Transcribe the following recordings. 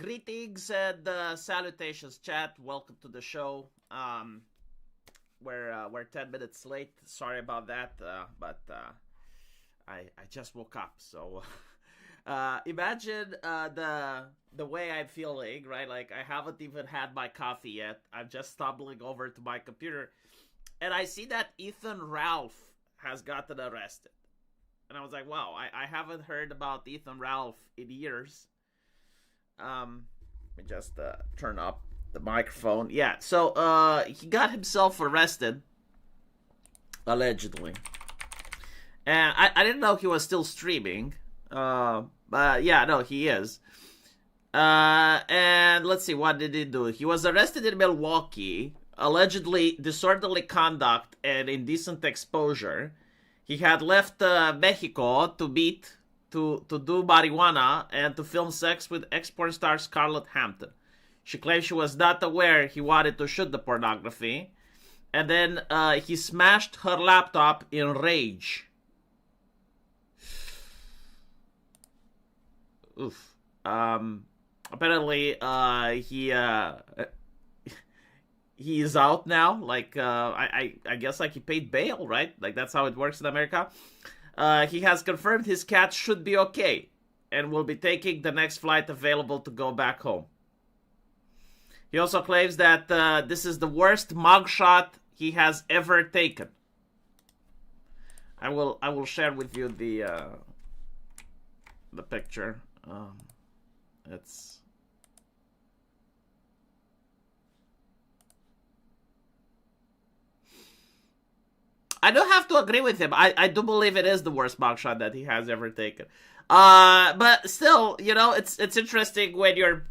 Greetings and salutations, chat. Welcome to the show. We're 10 minutes late. Sorry about that, but I just woke up. So imagine the way I'm feeling, right? Like I haven't even had my coffee yet. I'm just stumbling over to my computer, and I see that Ethan Ralph has gotten arrested. And I was like, wow, I haven't heard about Ethan Ralph in years. Let me just turn up the microphone. Yeah, so he got himself arrested, allegedly. And I didn't know he was still streaming. But yeah, no, he is. And let's see, what did he do? He was arrested in Milwaukee, allegedly disorderly conduct and indecent exposure. He had left Mexico to meet, to do marijuana, and to film sex with ex-porn star Scarlett Hampton. She claims she was not aware he wanted to shoot the pornography. And then he smashed her laptop in rage. Oof. Apparently, he is out now. Like, I guess like he paid bail, right? Like that's how it works in America. He has confirmed his cat should be okay and will be taking the next flight available to go back home. He also claims that this is the worst mugshot he has ever taken. I will share with you the picture. It's I do have to agree with him. I do believe it is the worst mugshot that he has ever taken. But still, you know, it's interesting when you're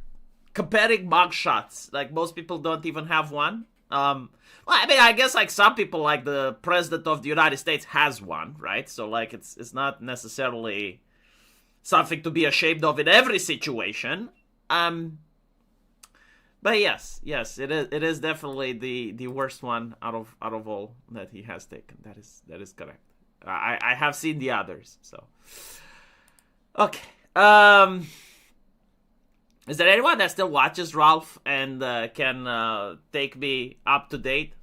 comparing mugshots. Like most people don't even have one. Well, I mean, I guess like some people, like the president of the United States, has one, right? So like it's not necessarily something to be ashamed of in every situation. But yes, it is definitely the worst one out of all that he has taken. That is correct. I have seen the others, so okay. Is there anyone that still watches Ralph and can take me up to date?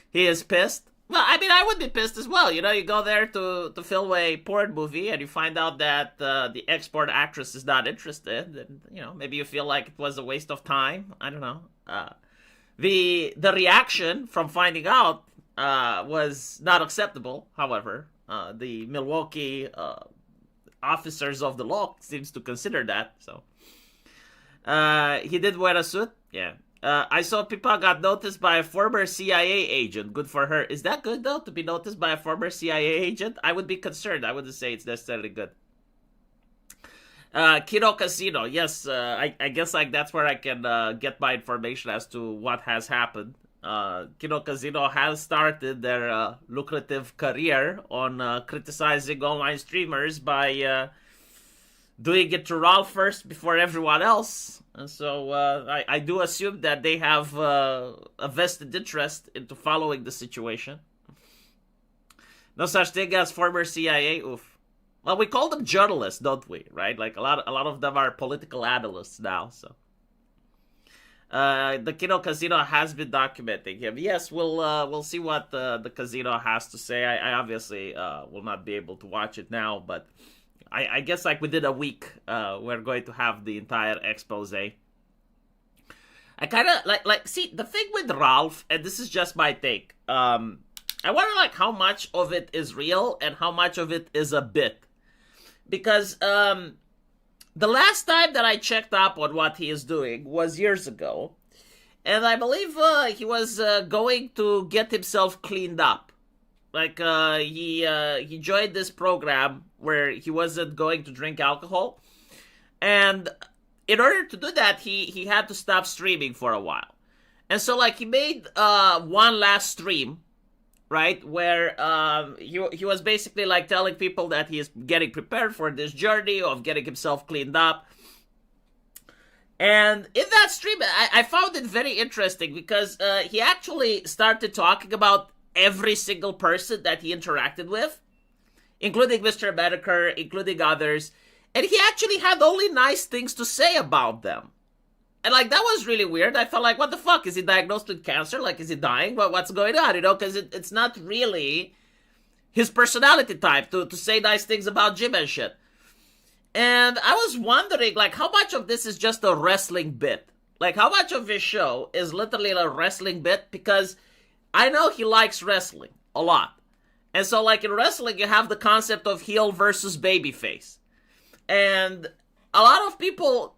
He is pissed. Well, I mean, I would be pissed as well. You know, you go there to film a porn movie and you find out that the export actress is not interested. And, you know, maybe you feel like it was a waste of time. I don't know. The reaction from finding out was not acceptable, however. The Milwaukee officers of the law seems to consider that, so. He did wear a suit? Yeah. I saw people got noticed by a former CIA agent. Good for her. Is that good, though, to be noticed by a former CIA agent? I would be concerned. I wouldn't say it's necessarily good. Kino Casino. Yes, I guess like that's where I can get my information as to what has happened. Kino Casino has started their lucrative career on criticizing online streamers by doing it to Ralph first before everyone else. And so I do assume that they have a vested interest into following the situation. No such thing as former CIA. Oof. Well, we call them journalists, don't we? Right? Like a lot of them are political analysts now. So the Kino Casino has been documenting him. Yes, we'll see what the casino has to say. I obviously will not be able to watch it now, but I guess like within a week, we're going to have the entire expose. I kind of like see the thing with Ralph, and this is just my take. I wonder like how much of it is real and how much of it is a bit, because the last time that I checked up on what he is doing was years ago, and I believe he was going to get himself cleaned up. Like, he joined this program where he wasn't going to drink alcohol. And in order to do that, he had to stop streaming for a while. And so, like, he made one last stream, right? Where he was basically, like, telling people that he is getting prepared for this journey of getting himself cleaned up. And in that stream, I found it very interesting because he actually started talking about every single person that he interacted with, including Mr. Medicare, including others. and he actually had only nice things to say about them. And, like, that was really weird. I felt like, what the fuck? Is he diagnosed with cancer? Like, is he dying? What's going on? You know, because it's not really his personality type to say nice things about Jim and shit. And I was wondering, like, how much of this is just a wrestling bit? Like, how much of his show is literally a wrestling bit? Because I know he likes wrestling a lot. And so, like, in wrestling, you have the concept of heel versus babyface. And a lot of people,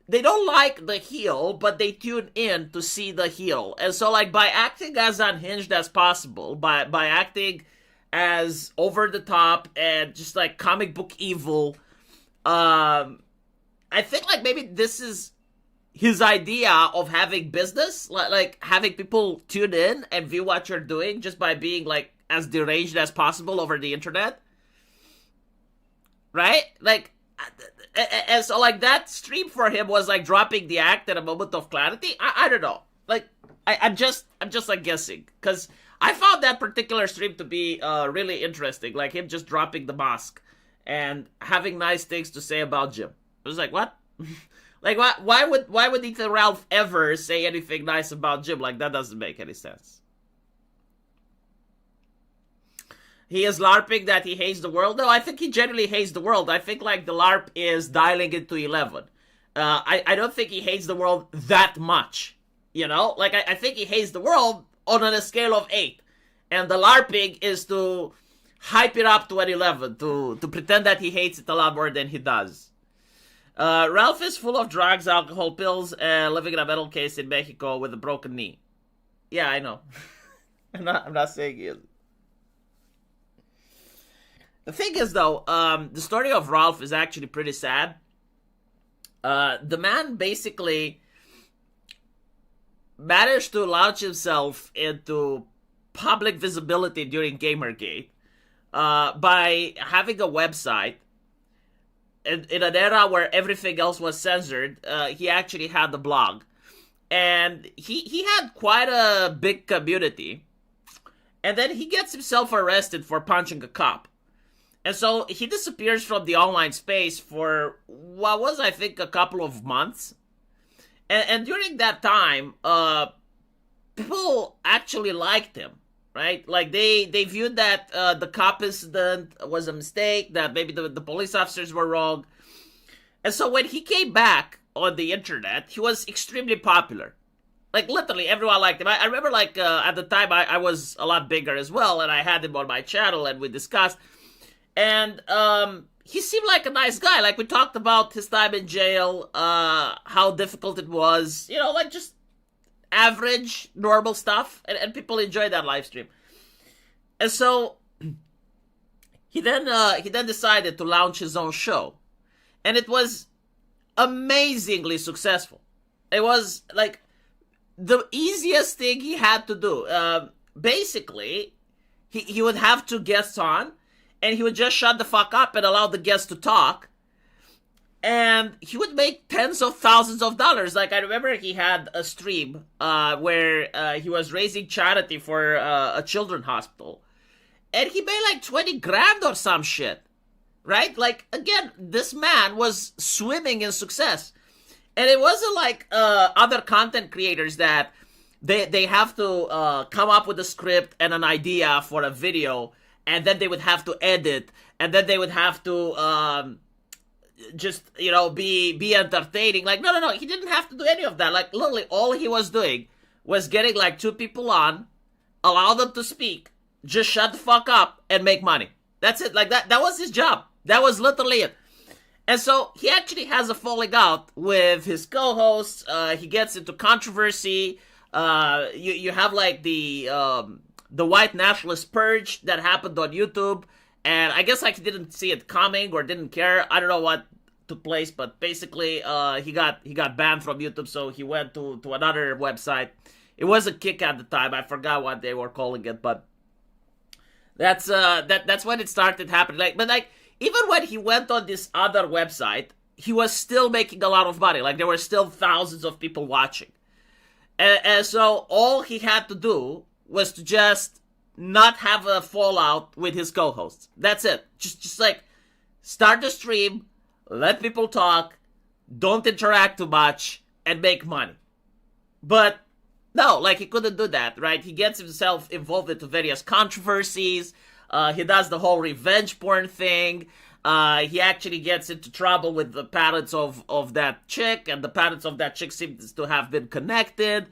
they don't like the heel, but they tune in to see the heel. And so, like, by acting as unhinged as possible, by acting as over the top and just, like, comic book evil, I think, like, maybe this is his idea of having business, like having people tune in and view what you're doing just by being, like, as deranged as possible over the internet. Right? Like, and so, like, that stream for him was, like, dropping the act at a moment of clarity. I don't know. Like, I'm just, like, guessing. Because I found that particular stream to be really interesting. Like, him just dropping the mask and having nice things to say about Jim. It was like, what? Like, why would Ethan Ralph ever say anything nice about Jim? Like, that doesn't make any sense. He is LARPing that he hates the world. No, I think he generally hates the world. I think, like, the LARP is dialing it to 11. I don't think he hates the world that much. You know? Like, I think he hates the world on a scale of 8. And the LARPing is to hype it up to an 11. To pretend that he hates it a lot more than he does. Ralph is full of drugs, alcohol, pills, and living in a mental case in Mexico with a broken knee. Yeah, I know. I'm not saying he is. The thing is, though, the story of Ralph is actually pretty sad. The man basically managed to launch himself into public visibility during Gamergate by having a website. In an era where everything else was censored, he actually had the blog. And he had quite a big community. And then he gets himself arrested for punching a cop. And so he disappears from the online space for what was, I think, a couple of months. And during that time, people actually liked him. Right? Like, they viewed that the cop incident was a mistake, that maybe the police officers were wrong. And so when he came back on the internet, he was extremely popular. Like, literally, everyone liked him. I remember, like, at the time, I was a lot bigger as well, and I had him on my channel, and we discussed. And he seemed like a nice guy. Like, we talked about his time in jail, how difficult it was, you know, like, just average, normal stuff, and people enjoyed that live stream. And so he then decided to launch his own show, and it was amazingly successful. It was like the easiest thing he had to do. Basically, he would have 2 guests on, and he would just shut the fuck up and allow the guests to talk. And he would make tens of thousands of dollars. Like, I remember he had a stream where he was raising charity for a children's hospital. And he made like 20 grand or some shit. Right? Like, again, this man was swimming in success. And it wasn't like other content creators that they have to come up with a script and an idea for a video. And then they would have to edit. And then they would have to just, you know, be entertaining. Like, no, he didn't have to do any of that. Like, literally, all he was doing was getting, like, 2 people on, allow them to speak, just shut the fuck up, and make money. That's it. Like, that was his job. That was literally it. And so, he actually has a falling out with his co-hosts. He gets into controversy. You have, like, the white nationalist purge that happened on YouTube. And I guess, like, he didn't see it coming or didn't care. I don't know what took place, but basically, he got banned from YouTube, so he went to another website. It was a Kick at the time. I forgot what they were calling it, but that's when it started happening. Like, but like, even when he went on this other website, he was still making a lot of money. Like, there were still thousands of people watching, and so all he had to do was to just not have a fallout with his co-hosts. That's it. Just like, start the stream, let people talk, don't interact too much, and make money. But no, like, he couldn't do that, right? He gets himself involved into various controversies. He does the whole revenge porn thing. He actually gets into trouble with the parents of that chick, and the parents of that chick seem to have been connected,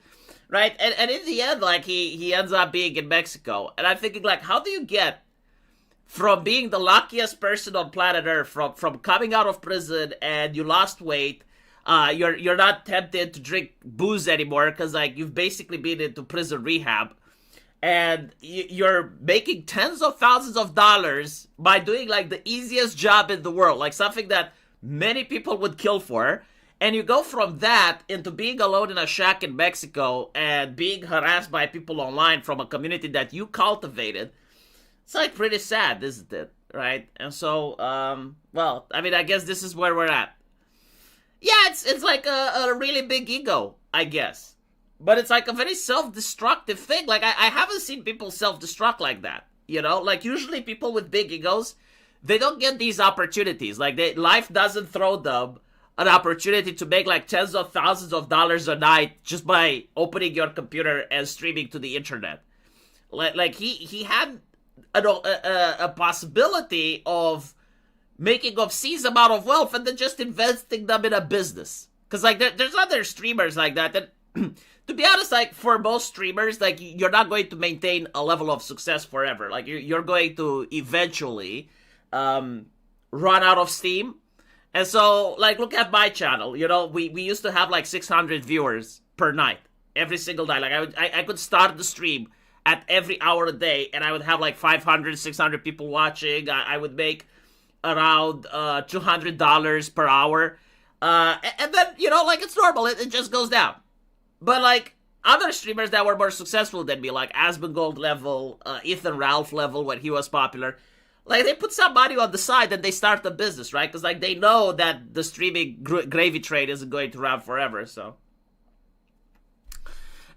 right? And in the end, like, he ends up being in Mexico. And I'm thinking, like, how do you get from being the luckiest person on planet Earth, from coming out of prison and you lost weight, you're not tempted to drink booze anymore because, like, you've basically been into prison rehab, and you're making tens of thousands of dollars by doing, like, the easiest job in the world, like something that many people would kill for, and you go from that into being alone in a shack in Mexico and being harassed by people online from a community that you cultivated. It's, like, pretty sad, isn't it? Right? And so, well, I mean, I guess this is where we're at. Yeah, it's like a really big ego, I guess. But it's like a very self-destructive thing. Like, I haven't seen people self-destruct like that, you know? Like, usually people with big egos, they don't get these opportunities. Like, life doesn't throw them an opportunity to make, like, tens of thousands of dollars a night just by opening your computer and streaming to the internet. Like he had a possibility of making obscene amount of wealth and then just investing them in a business. Because, like, there's other streamers like that to be honest, like, for most streamers, like, you're not going to maintain a level of success forever. Like, you're going to eventually run out of steam. And so, like, look at my channel. You know, we used to have, like, 600 viewers per night, every single night. Like, I could start the stream at every hour a day, and I would have, like, 500, 600 people watching. I would make around $200 per hour. And then, you know, like, it's normal. It just goes down. But, like, other streamers that were more successful than me, like Asmongold level, Ethan Ralph level when he was popular, like, they put some money on the side and they start the business, right? Because, like, they know that the streaming gravy train isn't going to run forever, so.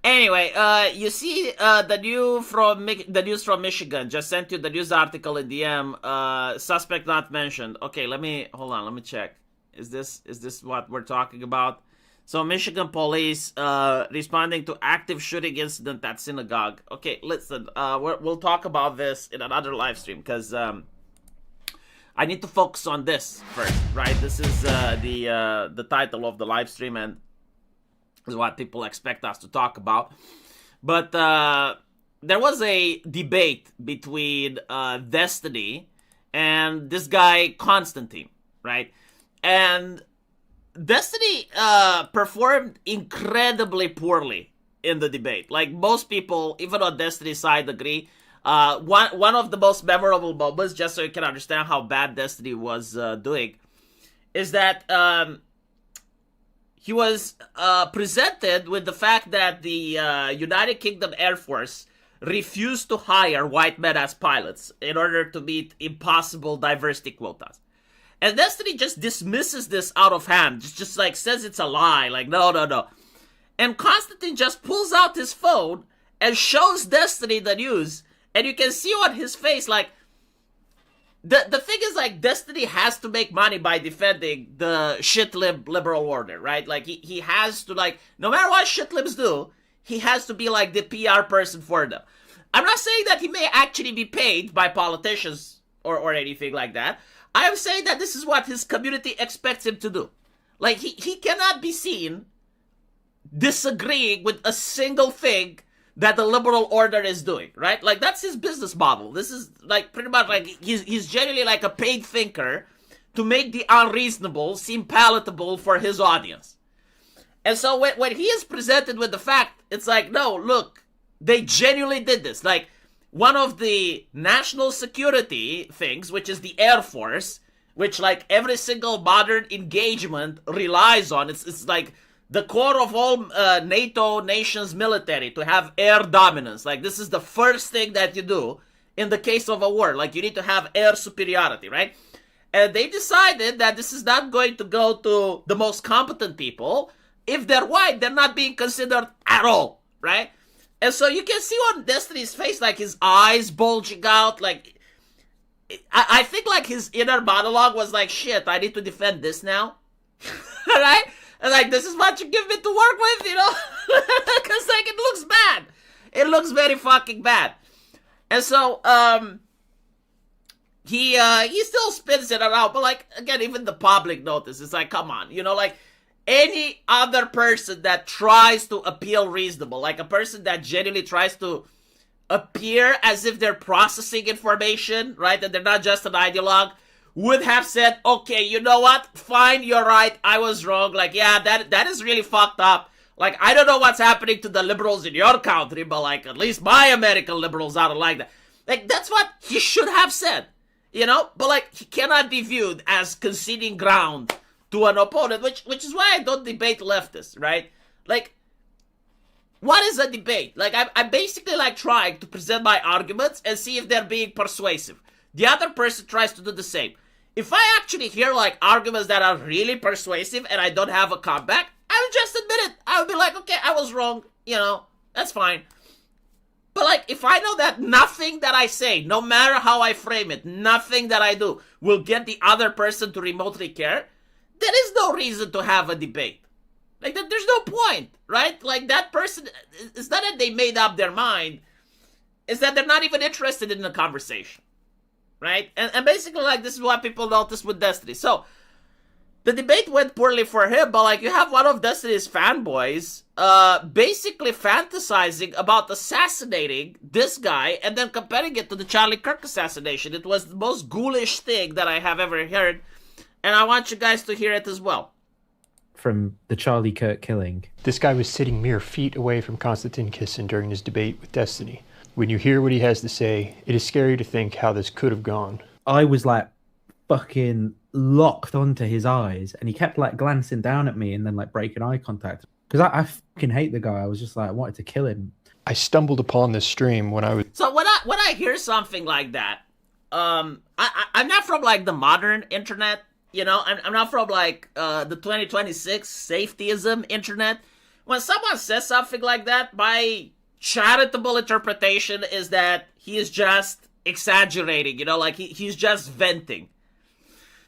Anyway, you see the news from Michigan. Just sent you the news article in DM. Suspect not mentioned. Okay, hold on, let me check. Is this what we're talking about? So, Michigan police responding to active shooting incident at synagogue. Okay, listen, we'll talk about this in another live stream, because I need to focus on this first, right? This is the title of the live stream, and is what people expect us to talk about. But there was a debate between Destiny and this guy, Constantine, right? And Destiny performed incredibly poorly in the debate. Like, most people, even on Destiny's side, agree. One of the most memorable moments, just so you can understand how bad Destiny was doing, is that he was presented with the fact that the United Kingdom Air Force refused to hire white men as pilots in order to meet impossible diversity quotas. And Destiny just dismisses this out of hand, just like says it's a lie, like, no. And Constantine just pulls out his phone and shows Destiny the news, and you can see on his face, like, the thing is, like, Destiny has to make money by defending the shit-lib liberal order, right? Like, he has to, like, no matter what shit-libs do, he has to be, like, the PR person for them. I'm not saying that he may actually be paid by politicians or anything like that. I am saying that this is what his community expects him to do. Like, he cannot be seen disagreeing with a single thing that the liberal order is doing, right? Like, that's his business model. This is, like, pretty much, like, he's generally like a paid thinker to make the unreasonable seem palatable for his audience. And so when he is presented with the fact, it's like, no, look, they genuinely did this. Like, one of the national security things, which is the Air Force, which, like, every single modern engagement relies on, it's like the core of all NATO nations' military, to have air dominance. Like, this is the first thing that you do in the case of a war. Like, you need to have air superiority, right? And they decided that this is not going to go to the most competent people. If they're white, they're not being considered at all, right? And so you can see on Destiny's face, like, his eyes bulging out, like, I think like his inner monologue was like, shit, I need to defend this now. Right? And like, this is what you give me to work with, you know? Because like, it looks bad. It looks very fucking bad. And so, he still spins it around, but like, again, even the public notice, it's like, come on, you know, like, any other person that tries to appear reasonable, like a person that genuinely tries to appear as if they're processing information, right, and they're not just an ideologue, would have said, okay, you know what, fine, you're right, I was wrong, like, yeah, that is really fucked up. Like, I don't know what's happening to the liberals in your country, but like, at least my American liberals aren't like that. Like, that's what he should have said, you know, but like, he cannot be viewed as conceding ground to an opponent, which is why I don't debate leftists, right? Like, what is a debate? Like, I'm basically like trying to present my arguments and see if they're being persuasive. The other person tries to do the same. If I actually hear like arguments that are really persuasive and I don't have a comeback, I'll just admit it. I'll be like, okay, I was wrong, you know, that's fine. But like, if I know that nothing that I say, no matter how I frame it, nothing that I do will get the other person to remotely care, there is no reason to have a debate. Like, there's no point, right? Like, that person, it's not that they made up their mind, it's that they're not even interested in the conversation, right? And basically, like, this is what people notice with Destiny. So, the debate went poorly for him, but, like, you have one of Destiny's fanboys basically fantasizing about assassinating this guy and then comparing it to the Charlie Kirk assassination. It was the most ghoulish thing that I have ever heard, and I want you guys to hear it as well. From the Charlie Kirk killing. This guy was sitting mere feet away from Konstantin Kisin during his debate with Destiny. When you hear what he has to say, it is scary to think how this could have gone. I was like fucking locked onto his eyes, and he kept like glancing down at me and then like breaking eye contact. Because I fucking hate the guy. I was just like, I wanted to kill him. I stumbled upon this stream when I was... So when I hear something like that, I'm not from like the modern internet. You know, I'm not from, like, the 2026 safetyism internet. When someone says something like that, my charitable interpretation is that he is just exaggerating, you know, like, he's just venting.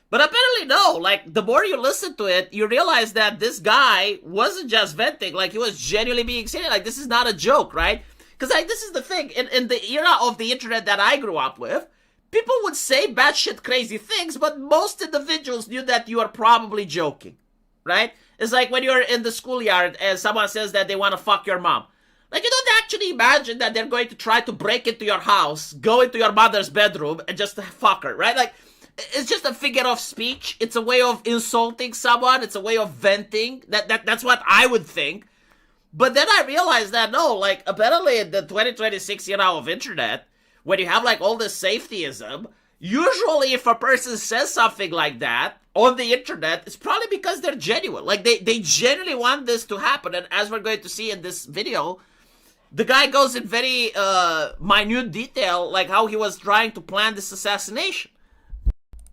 But apparently, no, like, the more you listen to it, you realize that this guy wasn't just venting, like, he was genuinely being serious. Like, this is not a joke, right? Because, like, this is the thing, in the era of the internet that I grew up with, people would say batshit crazy things, but most individuals knew that you are probably joking, right? It's like when you're in the schoolyard and someone says that they want to fuck your mom. Like, you don't actually imagine that they're going to try to break into your house, go into your mother's bedroom, and just fuck her, right? Like, it's just a figure of speech. It's a way of insulting someone. It's a way of venting. That's what I would think. But then I realized that, no, like, apparently in the 2026 era of internet, when you have, like, all this safetyism, usually if a person says something like that on the internet, it's probably because they're genuine. Like, they genuinely want this to happen. And as we're going to see in this video, the guy goes in very minute detail, like how he was trying to plan this assassination.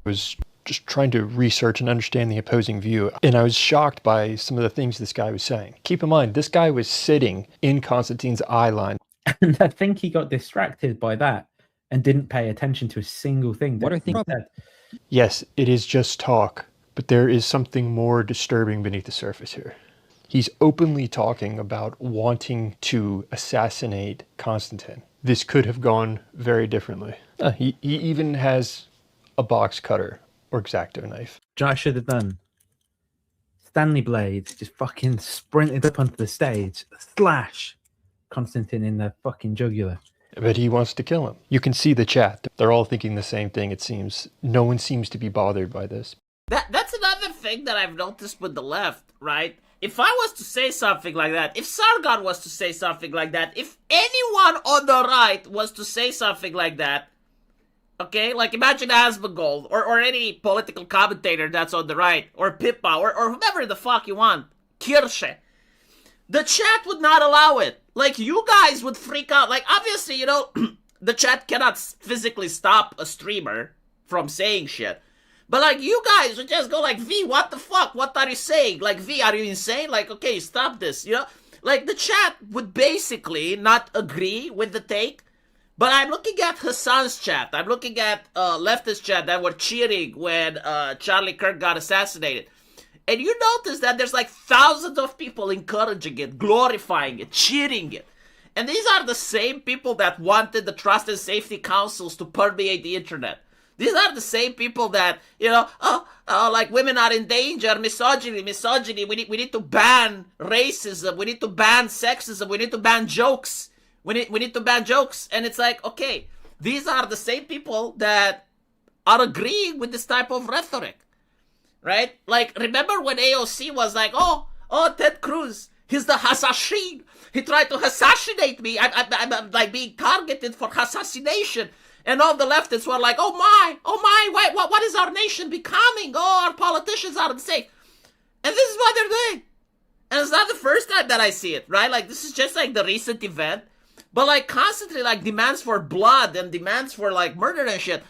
I was just trying to research and understand the opposing view, and I was shocked by some of the things this guy was saying. Keep in mind, this guy was sitting in Konstantin's eye line. And I think he got distracted by that and didn't pay attention to a single thing. What I think said. Yes, it is just talk, but there is something more disturbing beneath the surface here. He's openly talking about wanting to assassinate Konstantin. This could have gone very differently. He even has a box cutter or X-Acto knife. Do you know what I should have done? Stanley Blades just fucking sprinted up onto the stage, slash Konstantin in the fucking jugular. But he wants to kill him. You can see the chat. They're all thinking the same thing, it seems. No one seems to be bothered by this. That's another thing that I've noticed with the left, right? If I was to say something like that, if Sargon was to say something like that, if anyone on the right was to say something like that, okay, like imagine Asmongold or any political commentator that's on the right, or Pippa, or whoever the fuck you want, Kirsche, the chat would not allow it. Like, you guys would freak out. Like, obviously, you know, the chat cannot physically stop a streamer from saying shit. But, like, you guys would just go like, V, what the fuck? What are you saying? Like, V, are you insane? Like, okay, stop this, you know? Like, the chat would basically not agree with the take, But I'm looking at Hassan's chat. I'm looking at leftist chat that were cheering when Charlie Kirk got assassinated. And you notice that there's like thousands of people encouraging it, glorifying it, cheering it. And these are the same people that wanted the trust and safety councils to permeate the internet. These are the same people that, like women are in danger, misogyny. We need to ban racism. We need to ban sexism. We need to ban jokes. We need to ban jokes. And it's like, okay, these are the same people that are agreeing with this type of rhetoric, right? Like, remember when AOC was like, oh, Ted Cruz, he's the assassin. He tried to assassinate me. I'm like being targeted for assassination. And all the leftists were like, oh my, what is our nation becoming? Oh, our politicians aren't safe. And this is what they're doing. And it's not the first time that I see it, right? Like, this is just like the recent event. But like constantly like demands for blood and demands for like murder and shit.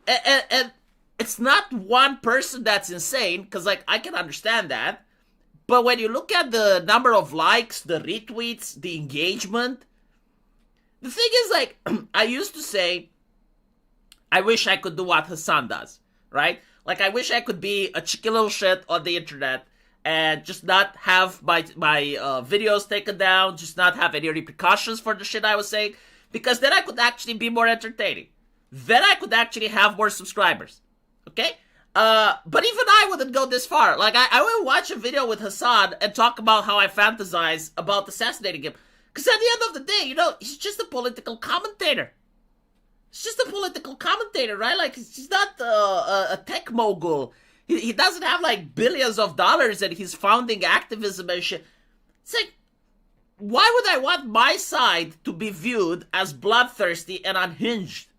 And it's not one person that's insane, because like I can understand that. But when you look at the number of likes, the retweets, the engagement, the thing is, like, I used to say, I wish I could do what Hassan does, right? Like, I wish I could be a cheeky little shit on the internet and just not have my videos taken down, just not have any repercussions for the shit I was saying, because then I could actually be more entertaining. Then I could actually have more subscribers, okay? But even I wouldn't go this far. Like, I would watch a video with Hassan and talk about how I fantasize about assassinating him. Because at the end of the day, he's just a political commentator. He's just a political commentator, right? Like, he's not a tech mogul. He doesn't have, like, billions of dollars and he's founding activism and shit. It's like, why would I want my side to be viewed as bloodthirsty and unhinged?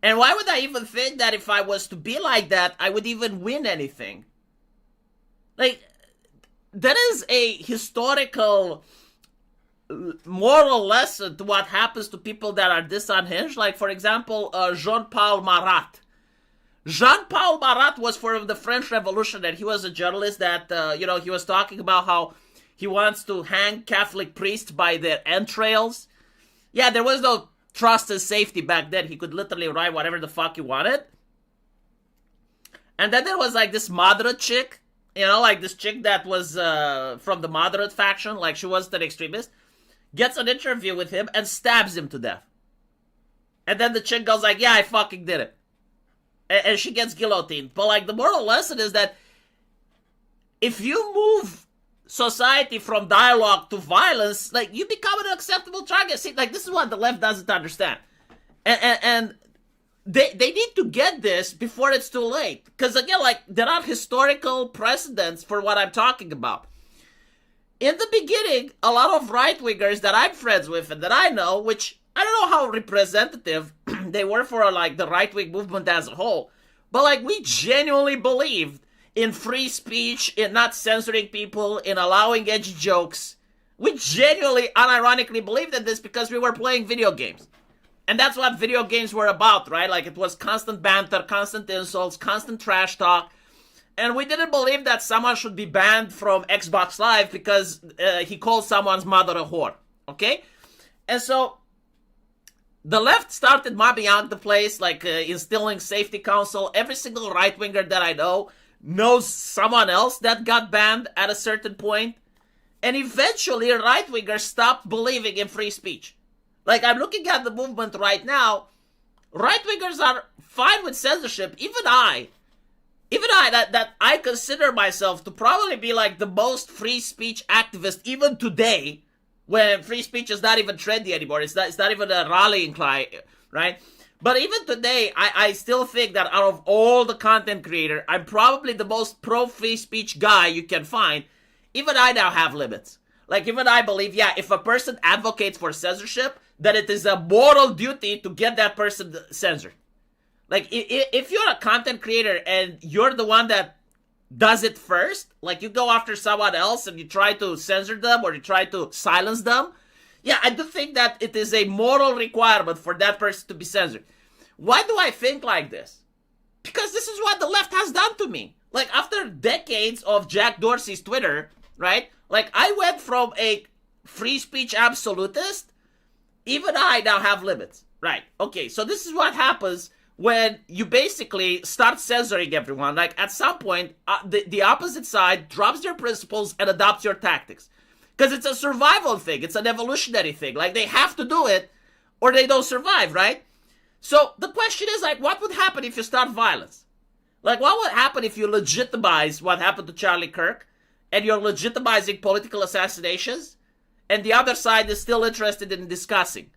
And why would I even think that if I was to be like that, I would even win anything? Like, that is a historical moral lesson to what happens to people that are this unhinged. Like, for example, Jean-Paul Marat. Jean-Paul Marat was from the French Revolution, and he was a journalist that, he was talking about how he wants to hang Catholic priests by their entrails. Yeah, there was no trust and safety back then. He could literally write whatever the fuck he wanted. And then there was like this moderate chick, like this chick that was from the moderate faction, like she wasn't an extremist, gets an interview with him and stabs him to death. And then the chick goes like, yeah, I fucking did it. And she gets guillotined. But like the moral lesson is that if you move society from dialogue to violence, like, you become an acceptable target. See, like, this is what the left doesn't understand. And they need to get this before it's too late. Because, again, like, there are historical precedents for what I'm talking about. In the beginning, a lot of right-wingers that I'm friends with and that I know, which I don't know how representative they were for, like, the right-wing movement as a whole, but, like, we genuinely believed in free speech, in not censoring people, in allowing edgy jokes. We genuinely, unironically believed in this because we were playing video games. And that's what video games were about, right? Like, it was constant banter, constant insults, constant trash talk. And we didn't believe that someone should be banned from Xbox Live because he called someone's mother a whore, okay? And so the left started mobbing out the place, like instilling safety council. Every single right-winger that I know knows someone else that got banned at a certain point. And eventually right-wingers stopped believing in free speech. Like, I'm looking at the movement right now. Right-wingers are fine with censorship. Even I, that I consider myself to probably be like the most free speech activist even today, when free speech is not even trendy anymore. It's not even a rallying cry, right? But even today, I still think that out of all the content creator, I'm probably the most pro-free speech guy you can find. Even I now have limits. Like, even I believe, yeah, if a person advocates for censorship, then it is a moral duty to get that person censored. Like, if you're a content creator and you're the one that does it first, like you go after someone else and you try to censor them or you try to silence them, yeah, I do think that it is a moral requirement for that person to be censored. Why do I think like this? Because this is what the left has done to me. Like, after decades of Jack Dorsey's Twitter, right? Like, I went from a free speech absolutist, even I now have limits, Right. Okay, so this is what happens when you basically start censoring everyone. Like, at some point, the opposite side drops their principles and adopts your tactics. Because it's a survival thing. It's an evolutionary thing. Like, they have to do it or they don't survive, right? So the question is, like, what would happen if you start violence? Like, what would happen if you legitimize what happened to Charlie Kirk and you're legitimizing political assassinations and the other side is still interested in discussing?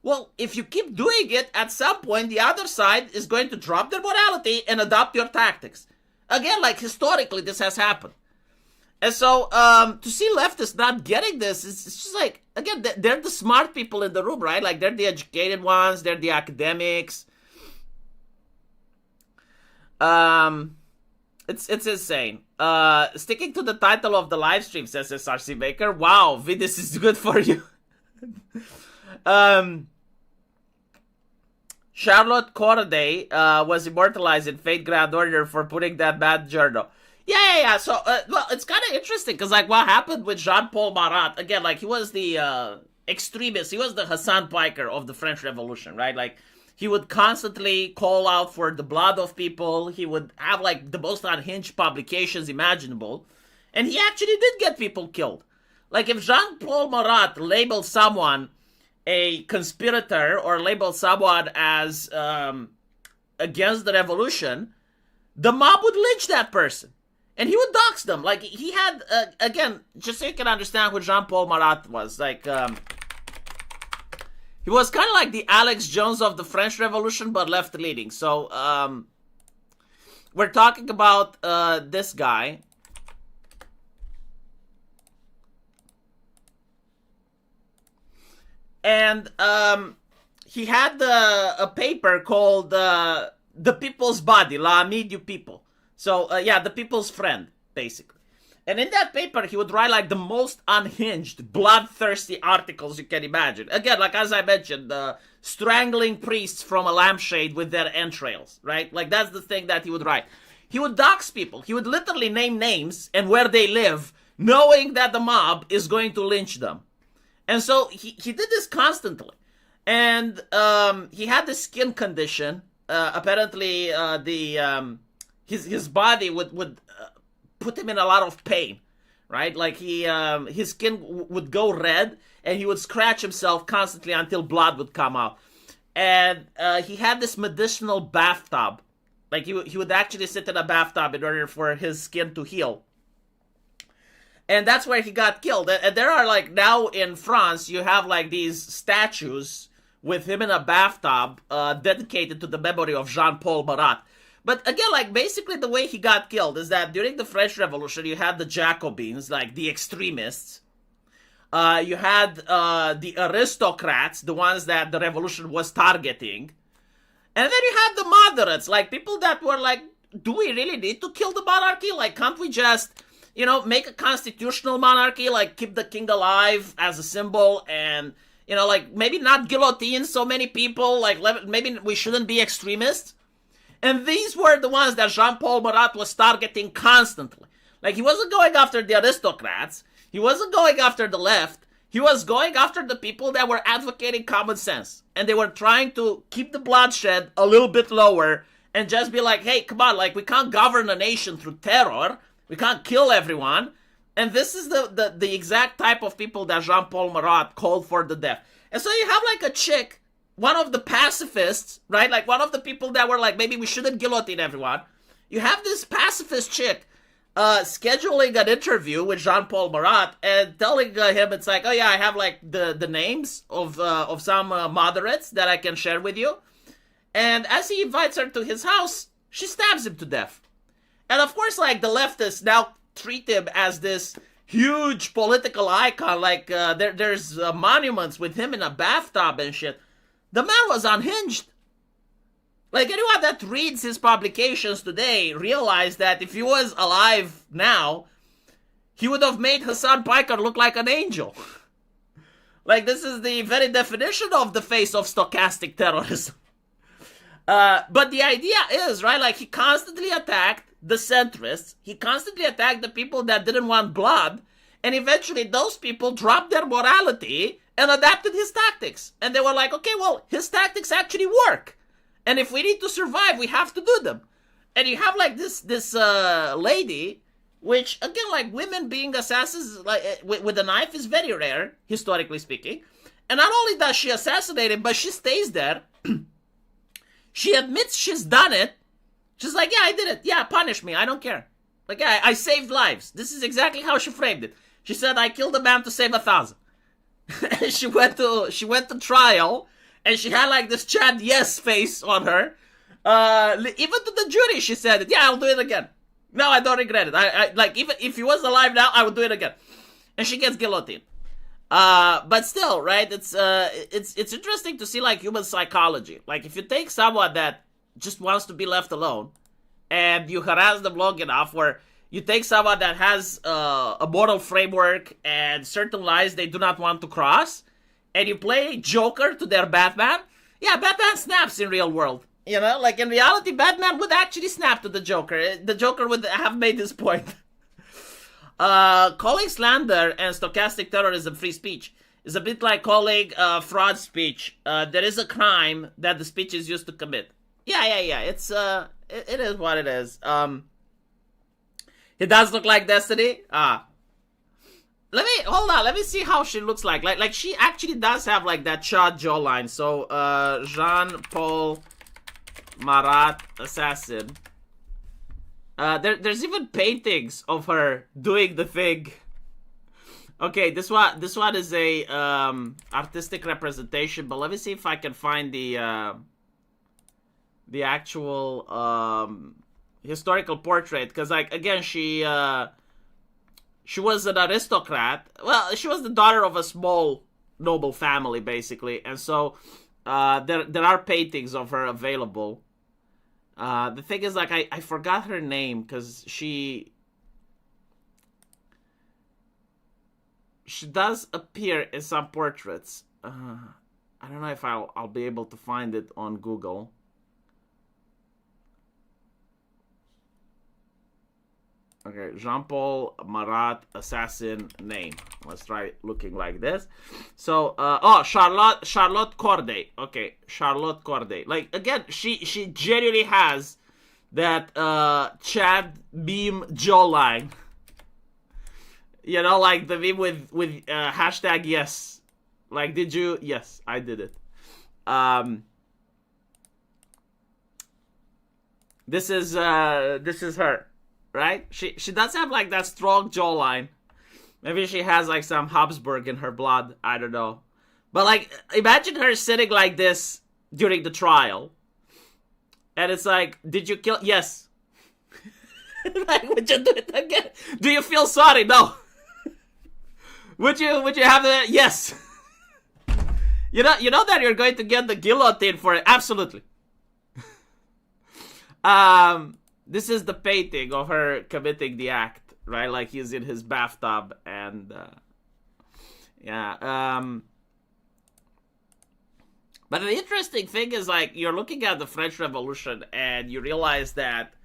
Well, if you keep doing it, at some point, the other side is going to drop their morality and adopt your tactics. Again, like, historically, this has happened. And so, to see leftists not getting this, it's just like, again, they're the smart people in the room, right? Like, they're the educated ones, they're the academics. It's insane. Sticking to the title of the live stream, says SRC Baker. Wow, V, this is good for you. Charlotte Corday was immortalized in Fate Grand Order for putting that bad journal. Yeah. So, well, it's kind of interesting because, like, what happened with Jean-Paul Marat, again, like, he was the extremist. He was the Hassan Piker of the French Revolution, right? Like, he would constantly call out for the blood of people. He would have, like, the most unhinged publications imaginable. And he actually did get people killed. Like, if Jean-Paul Marat labeled someone a conspirator or labeled someone as against the revolution, the mob would lynch that person. And he would dox them. Like, he had, again, just so you can understand who Jean-Paul Marat was. Like, he was kind of like the Alex Jones of the French Revolution, but left-leaning. So, we're talking about this guy. And he had a paper called The People's Body, L'Ami du People. So, yeah, the people's friend, basically. And in that paper, he would write, like, the most unhinged, bloodthirsty articles you can imagine. Again, like, as I mentioned, strangling priests from a lampshade with their entrails, right? Like, that's the thing that he would write. He would dox people. He would literally name names and where they live, knowing that the mob is going to lynch them. And so, he did this constantly. And he had this skin condition. Apparently, his body would put him in a lot of pain, right? Like, his skin would go red, and he would scratch himself constantly until blood would come out. And he had this medicinal bathtub. Like, he would actually sit in a bathtub in order for his skin to heal. And that's where he got killed. And there are, like, now in France, you have, like, these statues with him in a bathtub dedicated to the memory of Jean-Paul Marat. But again, like, basically the way he got killed is that during the French Revolution, you had the Jacobins, like the extremists. You had the aristocrats, the ones that the revolution was targeting. And then you had the moderates, like people that were like, do we really need to kill the monarchy? Like, can't we just, you know, make a constitutional monarchy, like keep the king alive as a symbol and, you know, like maybe not guillotine so many people, like maybe we shouldn't be extremists? And these were the ones that Jean-Paul Marat was targeting constantly. Like, he wasn't going after the aristocrats. He wasn't going after the left. He was going after the people that were advocating common sense. And they were trying to keep the bloodshed a little bit lower and just be like, hey, come on, like, we can't govern a nation through terror. We can't kill everyone. And this is the exact type of people that Jean-Paul Marat called for the death. And so you have, like, a chick, one of the pacifists, right? Like, one of the people that were like, maybe we shouldn't guillotine everyone. You have this pacifist chick scheduling an interview with Jean-Paul Marat and telling him, it's like, oh yeah, I have like the names of some moderates that I can share with you. And as he invites her to his house, she stabs him to death. And of course, like, the leftists now treat him as this huge political icon. Like, there's monuments with him in a bathtub and shit. The man was unhinged. Like, anyone that reads his publications today realized that if he was alive now, he would have made Hassan Piker look like an angel. Like, this is the very definition of the face of stochastic terrorism. But the idea is, right, like, he constantly attacked the centrists. He constantly attacked the people that didn't want blood. And eventually those people dropped their morality and adapted his tactics. And they were like, okay, well, his tactics actually work. And if we need to survive, we have to do them. And you have like this lady, which again, like women being assassins like with a knife is very rare, historically speaking. And not only does she assassinate him, but she stays there. She admits she's done it. She's like, yeah, I did it. Yeah, punish me. I don't care. Like, I saved lives. This is exactly how she framed it. She said, I killed a man to save 1,000. And she went to trial, and she had like this Chad yes face on her. Even to the jury, she said it. Yeah, I'll do it again. No, I don't regret it. I like, even if he was alive now, I would do it again. And she gets guillotined. But still, right? It's interesting to see like human psychology. Like, if you take someone that just wants to be left alone, and you harass them long enough, where you take someone that has a moral framework and certain lines they do not want to cross, and you play Joker to their Batman. Yeah, Batman snaps in real world. You know, like in reality, Batman would actually snap to the Joker. The Joker would have made his point. Calling slander and stochastic terrorism free speech is a bit like calling fraud speech. There is a crime that the speech is used to commit. Yeah. It's it is what it is. It does look like Destiny. Let me see how she looks like. Like she actually does have like that shot jawline. So Jean-Paul Marat assassin. There's even paintings of her doing the thing. Okay, this one is a artistic representation, but let me see if I can find the actual historical portrait, because like again she was an aristocrat. Well, she was the daughter of a small noble family basically, and so there are paintings of her available. The thing is, like, I forgot her name, because she does appear in some portraits. I don't know if I'll be able to find it on Google. Okay, Jean-Paul Marat assassin name. Let's try looking like this. So, Charlotte Corday. Okay, Charlotte Corday. Like, again, she genuinely has that Chad meme jawline. You know, like the meme with hashtag yes. Like, did you? Yes, I did it. This is her. Right? She does have like that strong jawline. Maybe she has like some Habsburg in her blood. I don't know. But like, imagine her sitting like this during the trial. And it's like, did you kill? Yes. Like, would you do it again? Do you feel sorry? No. Would you have the? Yes. You know that you're going to get the guillotine for it. Absolutely. This is the painting of her committing the act, right? Like he's in his bathtub, and But the interesting thing is, like, you're looking at the French Revolution, and you realize that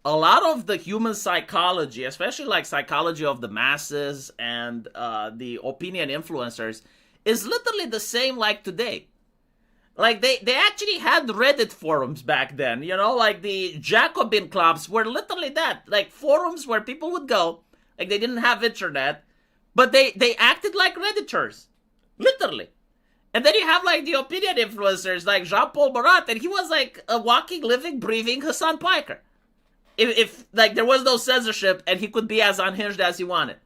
a lot of the human psychology, especially like psychology of the masses and the opinion influencers, is literally the same like today. Like, they actually had Reddit forums back then, you know? Like, the Jacobin clubs were literally that. Like, forums where people would go. Like, they didn't have internet. But they acted like Redditors. Literally. And then you have, like, the opinion influencers, like Jean-Paul Marat. And he was, like, a walking, living, breathing Hassan Piker. If like, there was no censorship and he could be as unhinged as he wanted.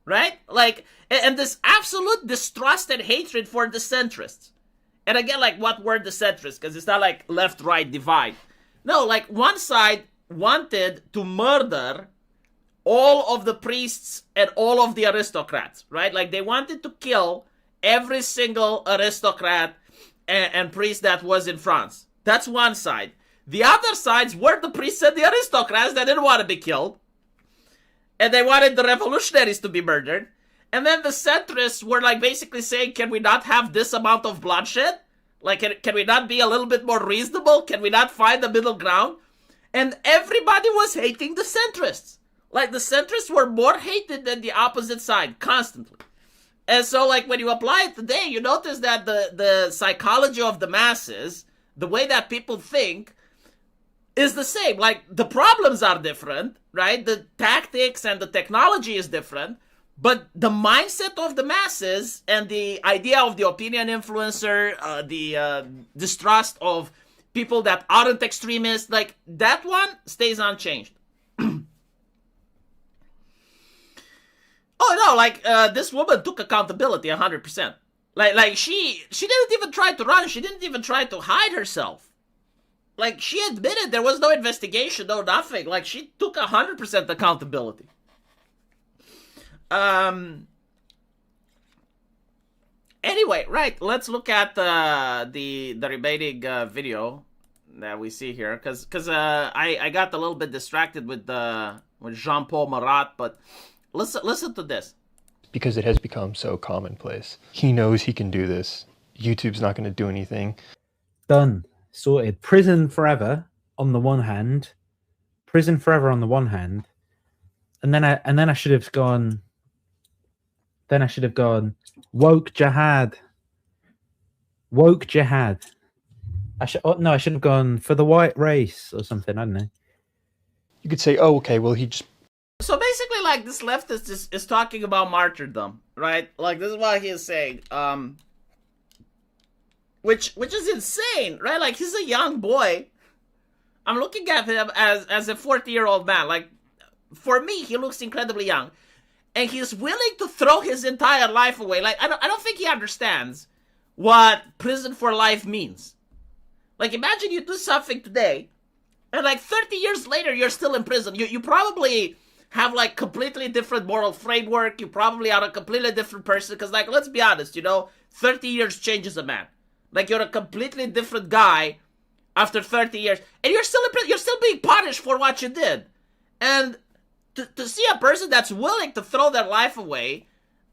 Right? Like, and this absolute distrust and hatred for the centrists. And again, like, what were the centrists? Because it's not like left-right divide. No, like, one side wanted to murder all of the priests and all of the aristocrats, right? Like, they wanted to kill every single aristocrat and priest that was in France. That's one side. The other sides were the priests and the aristocrats that didn't want to be killed. And they wanted the revolutionaries to be murdered. And then the centrists were like basically saying, can we not have this amount of bloodshed? Like, can we not be a little bit more reasonable? Can we not find the middle ground? And everybody was hating the centrists. Like, the centrists were more hated than the opposite side, constantly. And so, like, when you apply it today, you notice that the psychology of the masses, the way that people think, is the same. Like, the problems are different, right? The tactics and the technology is different, but the mindset of the masses and the idea of the opinion influencer, the distrust of people that aren't extremists, like, that one stays unchanged. Oh no, like, this woman took accountability 100%. Like she didn't even try to run. She didn't even try to hide herself. Like, she admitted there was no investigation, no nothing. Like, she took 100% accountability. Anyway, right, let's look at the remaining video that we see here, because I got a little bit distracted with Jean-Paul Marat, but listen to this. Because it has become so commonplace. He knows he can do this. YouTube's not going to do anything. Done. Sorted. Prison forever on the one hand. Prison forever on the one hand. And then I should have gone. Then I should have gone woke jihad. Woke jihad. I should have gone for the white race or something. I don't know. You could say, oh, okay, well, he just... So basically, like, this leftist is talking about martyrdom, right? Like, this is what he is saying. Which is insane, right? Like, he's a young boy. I'm looking at him as a 40-year-old man. Like, for me, he looks incredibly young. And he's willing to throw his entire life away. Like, I don't think he understands what prison for life means. Like, imagine you do something today, and like 30 years later, you're still in prison. You probably have like completely different moral framework. You probably are a completely different person. Because, like, let's be honest, 30 years changes a man. Like, you're a completely different guy after 30 years. And you're still in prison. You're still being punished for what you did. And to see a person that's willing to throw their life away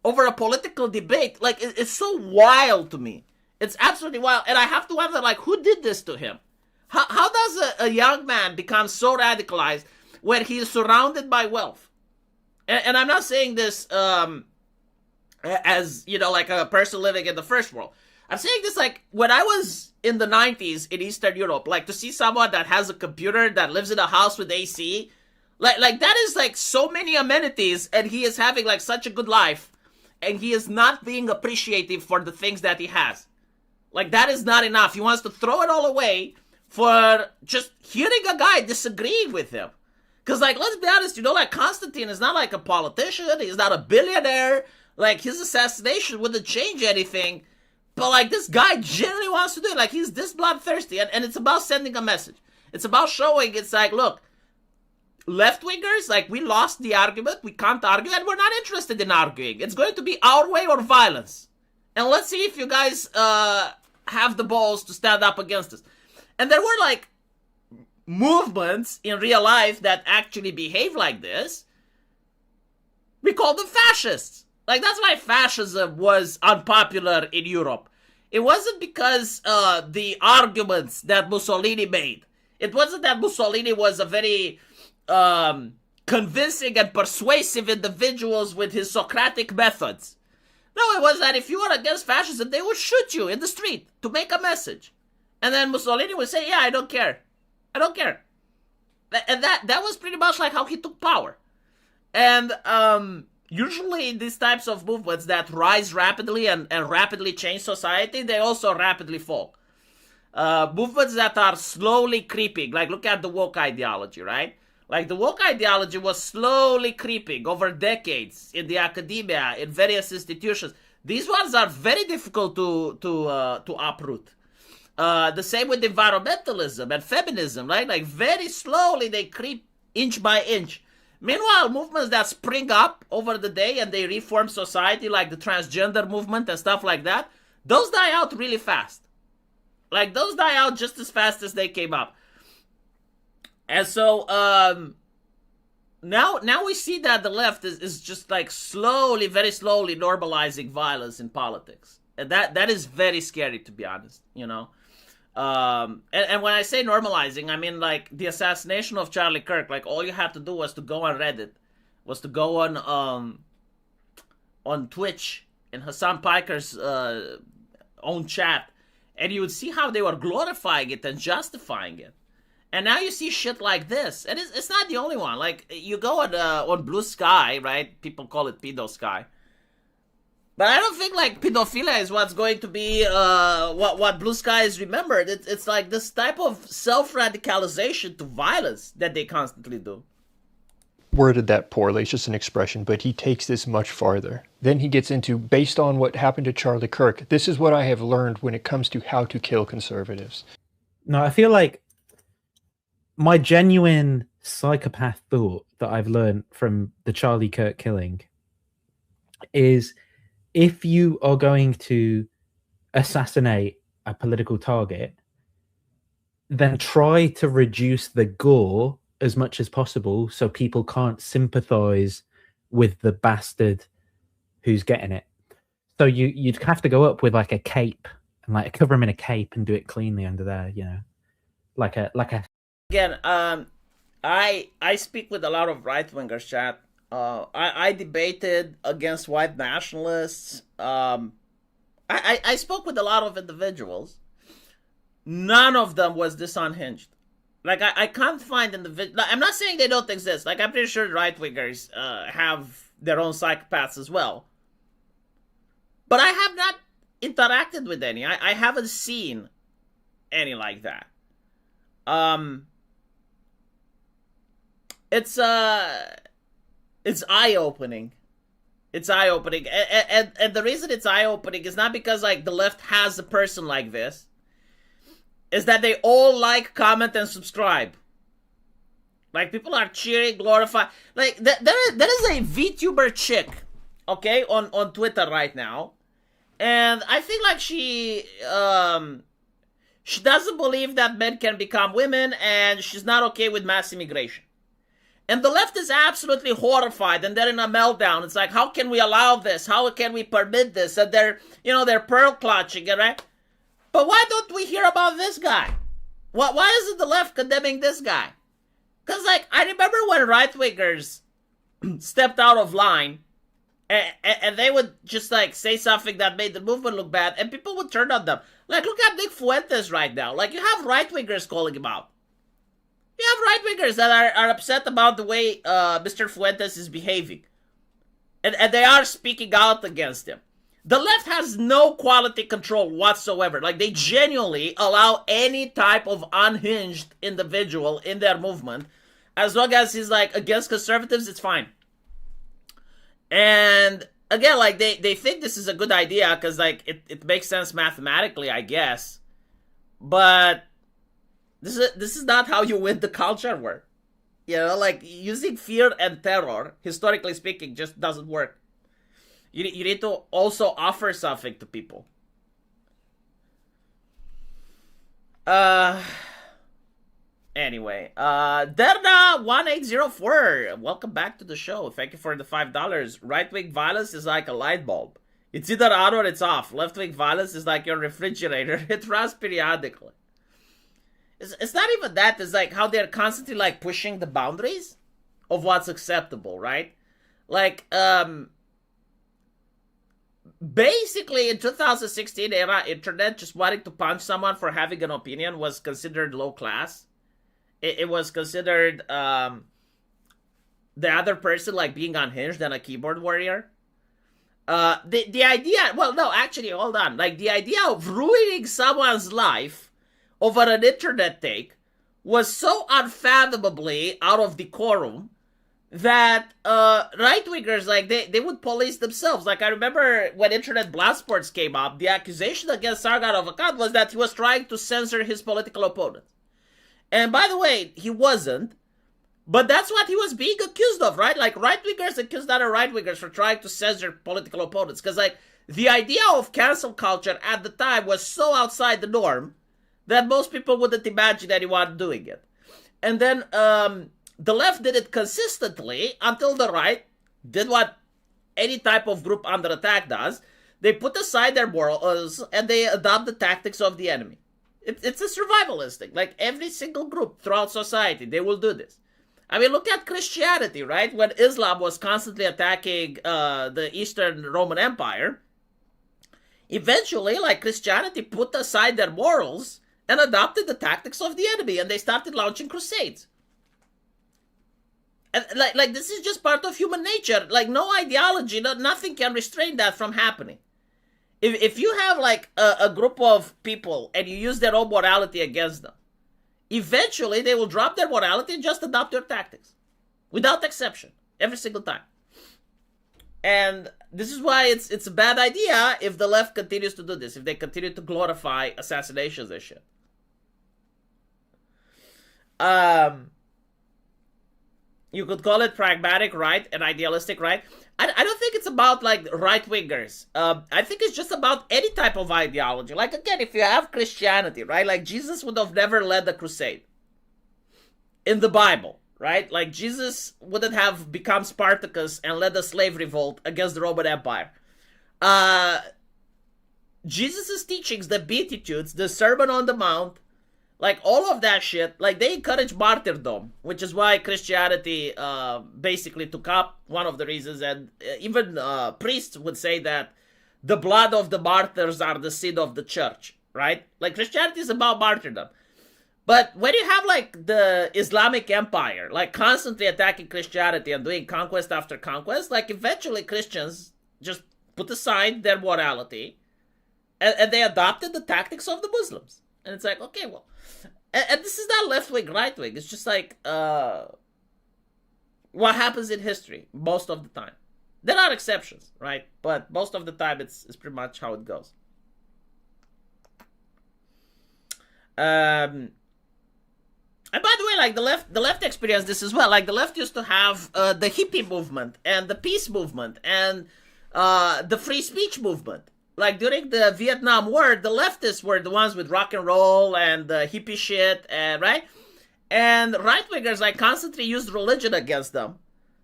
over a political debate, like, it's so wild to me. It's absolutely wild. And I have to wonder, like, who did this to him? How does a young man become so radicalized when he is surrounded by wealth? And I'm not saying this as, like a person living in the first world. I'm saying this, like, when I was in the 90s in Eastern Europe, like, to see someone that has a computer, that lives in a house with AC, like that is, like, so many amenities, and he is having, like, such a good life, and he is not being appreciative for the things that he has. Like, that is not enough. He wants to throw it all away for just hearing a guy disagreeing with him. Because, like, let's be honest, like, Constantine is not like a politician. He's not a billionaire. Like, his assassination wouldn't change anything. But, like, this guy genuinely wants to do it. Like, he's this bloodthirsty. And it's about sending a message. It's about showing, it's like, look, left-wingers, like, we lost the argument. We can't argue. And we're not interested in arguing. It's going to be our way or violence. And let's see if you guys have the balls to stand up against us. And there were, like, movements in real life that actually behave like this. We call them fascists. Like, that's why fascism was unpopular in Europe. It wasn't because the arguments that Mussolini made. It wasn't that Mussolini was a very convincing and persuasive individual with his Socratic methods. No, it was that if you were against fascism, they would shoot you in the street to make a message. And then Mussolini would say, yeah, I don't care. I don't care. And that was pretty much like how he took power. And usually these types of movements that rise rapidly and rapidly change society, they also rapidly fall. Movements that are slowly creeping, like look at the woke ideology, right? Like the woke ideology was slowly creeping over decades in the academia, in various institutions. These ones are very difficult to uproot. The same with environmentalism and feminism, right? Like very slowly they creep inch by inch. Meanwhile, movements that spring up over the day and they reform society, like the transgender movement and stuff like that, those die out really fast. Like those die out just as fast as they came up. And so now we see that the left is just like slowly, very slowly normalizing violence in politics. And that is very scary, to be honest, And when I say normalizing, I mean like the assassination of Charlie Kirk. Like all you had to do was to go on Reddit, was to go on Twitch in Hassan Piker's own chat, and you would see how they were glorifying it and justifying it. And now you see shit like this, and it's not the only one. Like, you go on Blue Sky, right? People call it Pedo Sky. But I don't think, like, pedophilia is what's going to be what Blue Sky is remembered. It's like this type of self-radicalization to violence that they constantly do. Worded that poorly, it's just an expression, but he takes this much farther. Then he gets into, based on what happened to Charlie Kirk, this is what I have learned when it comes to how to kill conservatives. No, I feel like my genuine psychopath thought that I've learned from the Charlie Kirk killing is, if you are going to assassinate a political target, then try to reduce the gore as much as possible so people can't sympathize with the bastard who's getting it. So you'd have to go up with like a cape and like cover him in a cape and do it cleanly under there, you know, like a. Again, I speak with a lot of right wingers, chat. I debated against white nationalists. I spoke with a lot of individuals. None of them was this unhinged. Like, I can't find individuals. I'm not saying they don't exist. Like, I'm pretty sure right wingers have their own psychopaths as well. But I have not interacted with any. I haven't seen any like that. It's eye-opening. It's eye-opening. And the reason it's eye-opening is not because, like, the left has a person like this. Is that they all like, comment, and subscribe. Like, people are cheering, glorifying. Like, there is a VTuber chick, okay, on Twitter right now. And I think, like, she doesn't believe that men can become women, and she's not okay with mass immigration. And the left is absolutely horrified, and they're in a meltdown. It's like, how can we allow this? How can we permit this? And they're pearl clutching, right? But why don't we hear about this guy? Why isn't the left condemning this guy? Because, like, I remember when right-wingers stepped out of line, and they would just, like, say something that made the movement look bad, and people would turn on them. Like, look at Nick Fuentes right now. Like, you have right-wingers calling him out. You have right-wingers that are upset about the way Mr. Fuentes is behaving. And they are speaking out against him. The left has no quality control whatsoever. Like, they genuinely allow any type of unhinged individual in their movement. As long as he's, like, against conservatives, it's fine. And, again, like, they think this is a good idea because, like, it makes sense mathematically, I guess. But this is not how you win the culture war. You know, like, using fear and terror, historically speaking, just doesn't work. You need to also offer something to people. Anyway, Derna1804, welcome back to the show. Thank you for the $5. Right-wing violence is like a light bulb. It's either on or it's off. Left-wing violence is like your refrigerator. It runs periodically. It's not even that. It's like how they're constantly, like, pushing the boundaries of what's acceptable, right? Like, basically, in 2016 era, internet, just wanting to punch someone for having an opinion was considered low class. It was considered the other person, like, being unhinged and a keyboard warrior. The idea, well, no, actually, hold on. Like, the idea of ruining someone's life over an internet take was so unfathomably out of decorum that right-wingers, like, they would police themselves. Like, I remember when Internet Blast Sports came up, the accusation against Sargon of Akkad was that he was trying to censor his political opponents. And by the way, he wasn't. But that's what he was being accused of, right? Like, right-wingers accused other right-wingers for trying to censor political opponents. Because, like, the idea of cancel culture at the time was so outside the norm that most people wouldn't imagine anyone doing it. And then the left did it consistently until the right did what any type of group under attack does. They put aside their morals and they adopt the tactics of the enemy. It's a survivalistic. Like, every single group throughout society, they will do this. I mean, look at Christianity, right? When Islam was constantly attacking the Eastern Roman Empire, Eventually, like Christianity put aside their morals and adopted the tactics of the enemy, and they started launching crusades. And like this is just part of human nature. Like no ideology, nothing can restrain that from happening. If you have like a group of people and you use their own morality against them, eventually they will drop their morality and just adopt your tactics, without exception, every single time. And this is why it's a bad idea if the left continues to do this, if they continue to glorify assassinations and shit. You could call it pragmatic right and idealistic right. I don't think it's about like right-wingers. I think it's just about any type of ideology. Like again, if you have Christianity, right? Like Jesus would have never led a crusade in the Bible, right? Like Jesus wouldn't have become Spartacus and led a slave revolt against the Roman Empire. Jesus' teachings, the Beatitudes, the Sermon on the Mount, like all of that shit, like they encourage martyrdom, which is why Christianity basically took up one of the reasons, and even priests would say that the blood of the martyrs are the seed of the church, right? Like Christianity is about martyrdom. But when you have like the Islamic Empire, like constantly attacking Christianity and doing conquest after conquest, like eventually Christians just put aside their morality and they adopted the tactics of the Muslims. And it's like, okay, well, and this is not left wing, right wing. It's just like what happens in history most of the time. There are exceptions, right? But most of the time, it's pretty much how it goes. And by the way, like the left experienced this as well. Like the left used to have the hippie movement and the peace movement and the free speech movement. Like during the Vietnam War, the leftists were the ones with rock and roll and hippie shit, and right? And right-wingers like constantly used religion against them.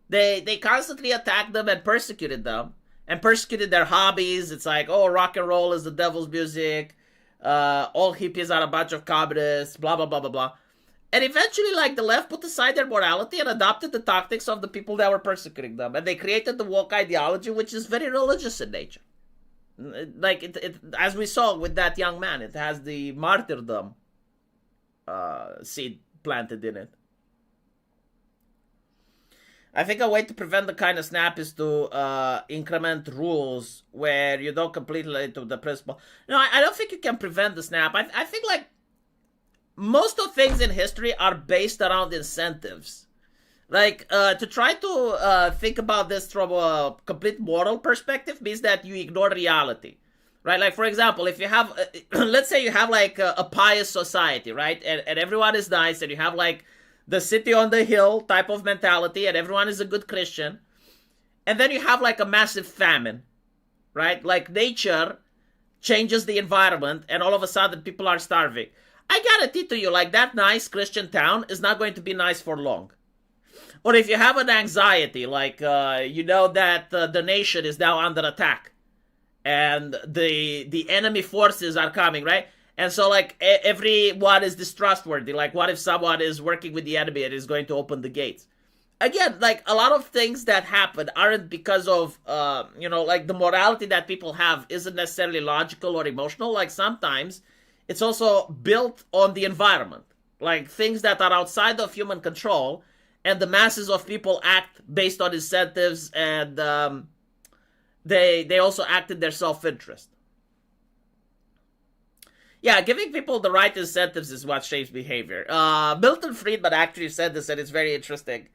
They constantly attacked them and persecuted them and persecuted their hobbies. It's like, oh, rock and roll is the devil's music. All hippies are a bunch of communists, blah, blah, blah, blah, blah. And eventually, like, the left put aside their morality and adopted the tactics of the people that were persecuting them. And they created the woke ideology, which is very religious in nature. Like, it as we saw with that young man, it has the martyrdom seed planted in it. I think a way to prevent the kind of snap is to increment rules where you don't completely to the principle. No, I don't think you can prevent the snap. I think, like, most of things in history are based around incentives. Like, to try to think about this from a complete moral perspective means that you ignore reality, right? Like, for example, if you have, let's say you have, like, a pious society, right? And everyone is nice, and you have, like, the city on the hill type of mentality, and everyone is a good Christian. And then you have, like, a massive famine, right? Like, nature changes the environment, and all of a sudden people are starving. I guarantee to you, like, that nice Christian town is not going to be nice for long. Or if you have an anxiety, like, you know that the nation is now under attack and the enemy forces are coming, right? And so, like, everyone is distrustworthy. Like, what if someone is working with the enemy and is going to open the gates? Again, like, a lot of things that happen aren't because of, you know, like, the morality that people have isn't necessarily logical or emotional. Like, sometimes it's also built on the environment. Like, things that are outside of human control. And the masses of people act based on incentives, and they also act in their self-interest. Yeah, giving people the right incentives is what shapes behavior. Milton Friedman actually said this, and it's very interesting.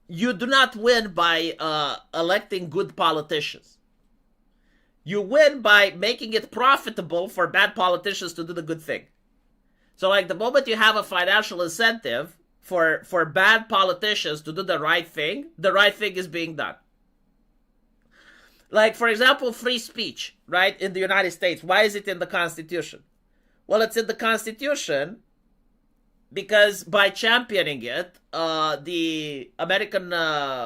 You do not win by electing good politicians. You win by making it profitable for bad politicians to do the good thing. So, like, the moment you have a financial incentive for bad politicians to do the right thing is being done. Like, for example, free speech, right, in the United States. Why is it in the Constitution? Well, it's in the Constitution because by championing it, the American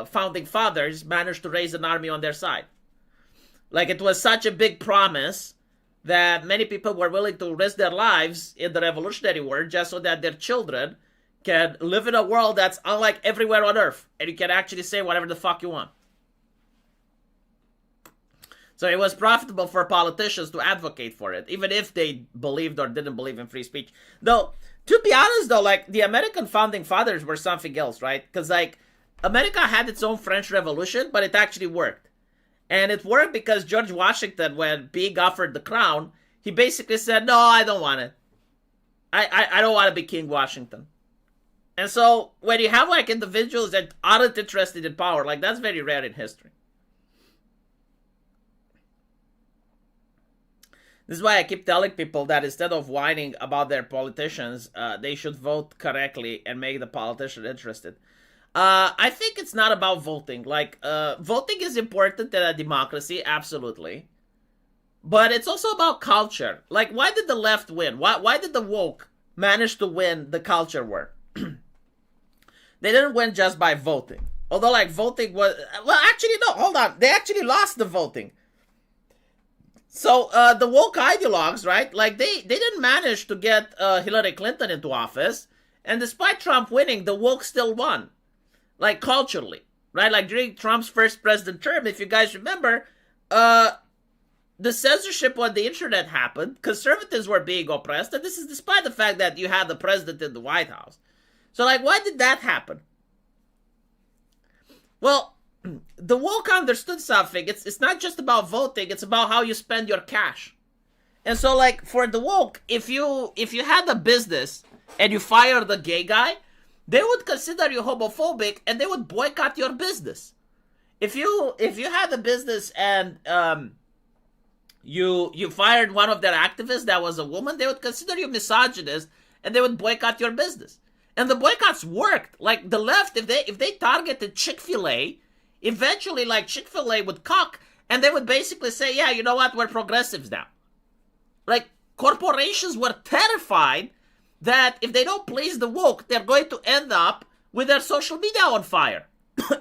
founding fathers managed to raise an army on their side. Like, it was such a big promise that many people were willing to risk their lives in the Revolutionary War just so that their children can live in a world that's unlike everywhere on Earth, and you can actually say whatever the fuck you want. So it was profitable for politicians to advocate for it, even if they believed or didn't believe in free speech. Though, to be honest, though, like, the American founding fathers were something else, right? Because, like, America had its own French Revolution, but it actually worked. And it worked because George Washington, when being offered the crown, he basically said, no, I don't want it. I don't want to be King Washington. And so when you have like individuals that aren't interested in power, like that's very rare in history. This is why I keep telling people that instead of whining about their politicians, they should vote correctly and make the politician interested. I think it's not about voting. Like, voting is important in a democracy, absolutely. But it's also about culture. Like, why did the left win? Why did the woke manage to win the culture war? They didn't win just by voting. Although, like, voting was... Well, actually, no, hold on. They actually lost the voting. So, the woke ideologues, right? Like, they didn't manage to get Hillary Clinton into office. And despite Trump winning, the woke still won. Like, culturally, right? Like, during Trump's first president term, if you guys remember, the censorship on the internet happened. Conservatives were being oppressed, and this is despite the fact that you had the president in the White House. So, like, why did that happen? Well, the woke understood something. It's not just about voting, it's about how you spend your cash. And so, like, for the woke, if you had a business and you fired the gay guy, they would consider you homophobic and they would boycott your business. If you had a business and you fired one of their activists that was a woman, they would consider you misogynist and they would boycott your business. And the boycotts worked. Like, the left, if they targeted Chick-fil-A, eventually, like, Chick-fil-A would cock and they would basically say, yeah, you know what, we're progressives now. Like, corporations were terrified that if they don't please the woke, they're going to end up with their social media on fire.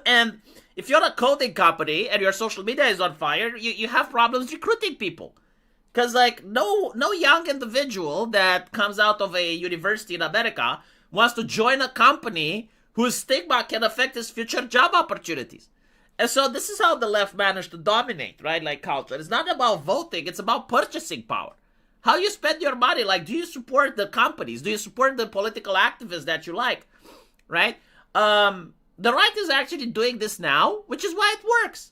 And if you're a coding company and your social media is on fire, you have problems recruiting people. Because, like, no young individual that comes out of a university in America wants to join a company whose stigma can affect his future job opportunities. And so this is how the left managed to dominate, right? Like, culture. It's not about voting, it's about purchasing power. How you spend your money, like, do you support the companies? Do you support the political activists that you like, right? The right is actually doing this now, which is why it works.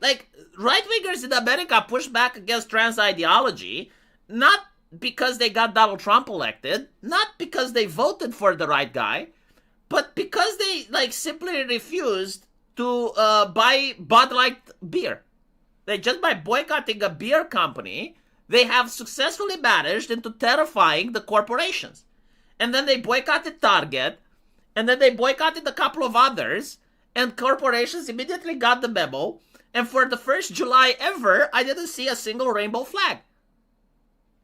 Like, right-wingers in America push back against trans ideology, not because they got Donald Trump elected, not because they voted for the right guy, but because they, like, simply refused to buy Bud Light beer. They just by boycotting a beer company, they have successfully managed into terrifying the corporations. And then they boycotted Target, and then they boycotted a couple of others, and corporations immediately got the memo, and for the first July ever, I didn't see a single rainbow flag.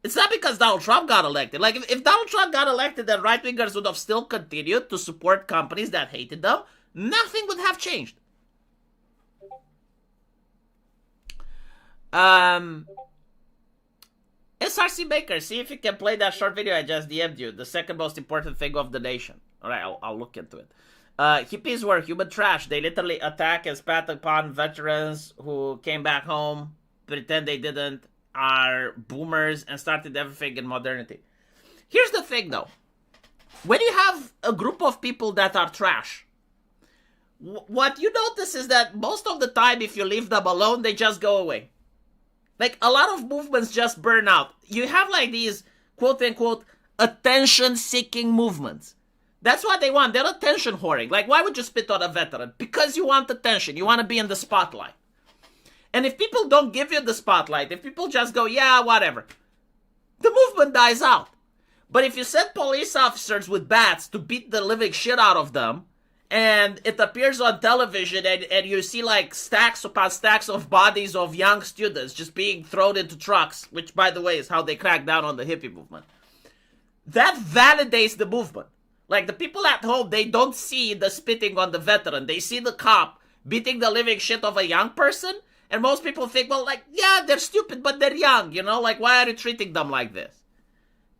It's not because Donald Trump got elected. Like, if Donald Trump got elected, then right-wingers would have still continued to support companies that hated them. Nothing would have changed. SRC Baker, see if you can play that short video I just DM'd you. The second most important thing of the nation. Alright, I'll look into it. Hippies were human trash. They literally attack and spat upon veterans who came back home, pretend they didn't, are boomers, and started everything in modernity. Here's the thing, though. When you have a group of people that are trash, what you notice is that most of the time, if you leave them alone, they just go away. Like, a lot of movements just burn out. You have, like, these, quote-unquote, attention-seeking movements. That's what they want. They're attention whoring. Like, why would you spit on a veteran? Because you want attention. You want to be in the spotlight. And if people don't give you the spotlight, if people just go, yeah, whatever, the movement dies out. But if you send police officers with bats to beat the living shit out of them, and it appears on television, and you see, like, stacks upon stacks of bodies of young students just being thrown into trucks, which, by the way, is how they crack down on the hippie movement, that validates the movement. Like, the people at home, they don't see the spitting on the veteran. They see the cop beating the living shit of a young person, and most people think, well, like, yeah, they're stupid, but they're young, you know? Like, why are you treating them like this?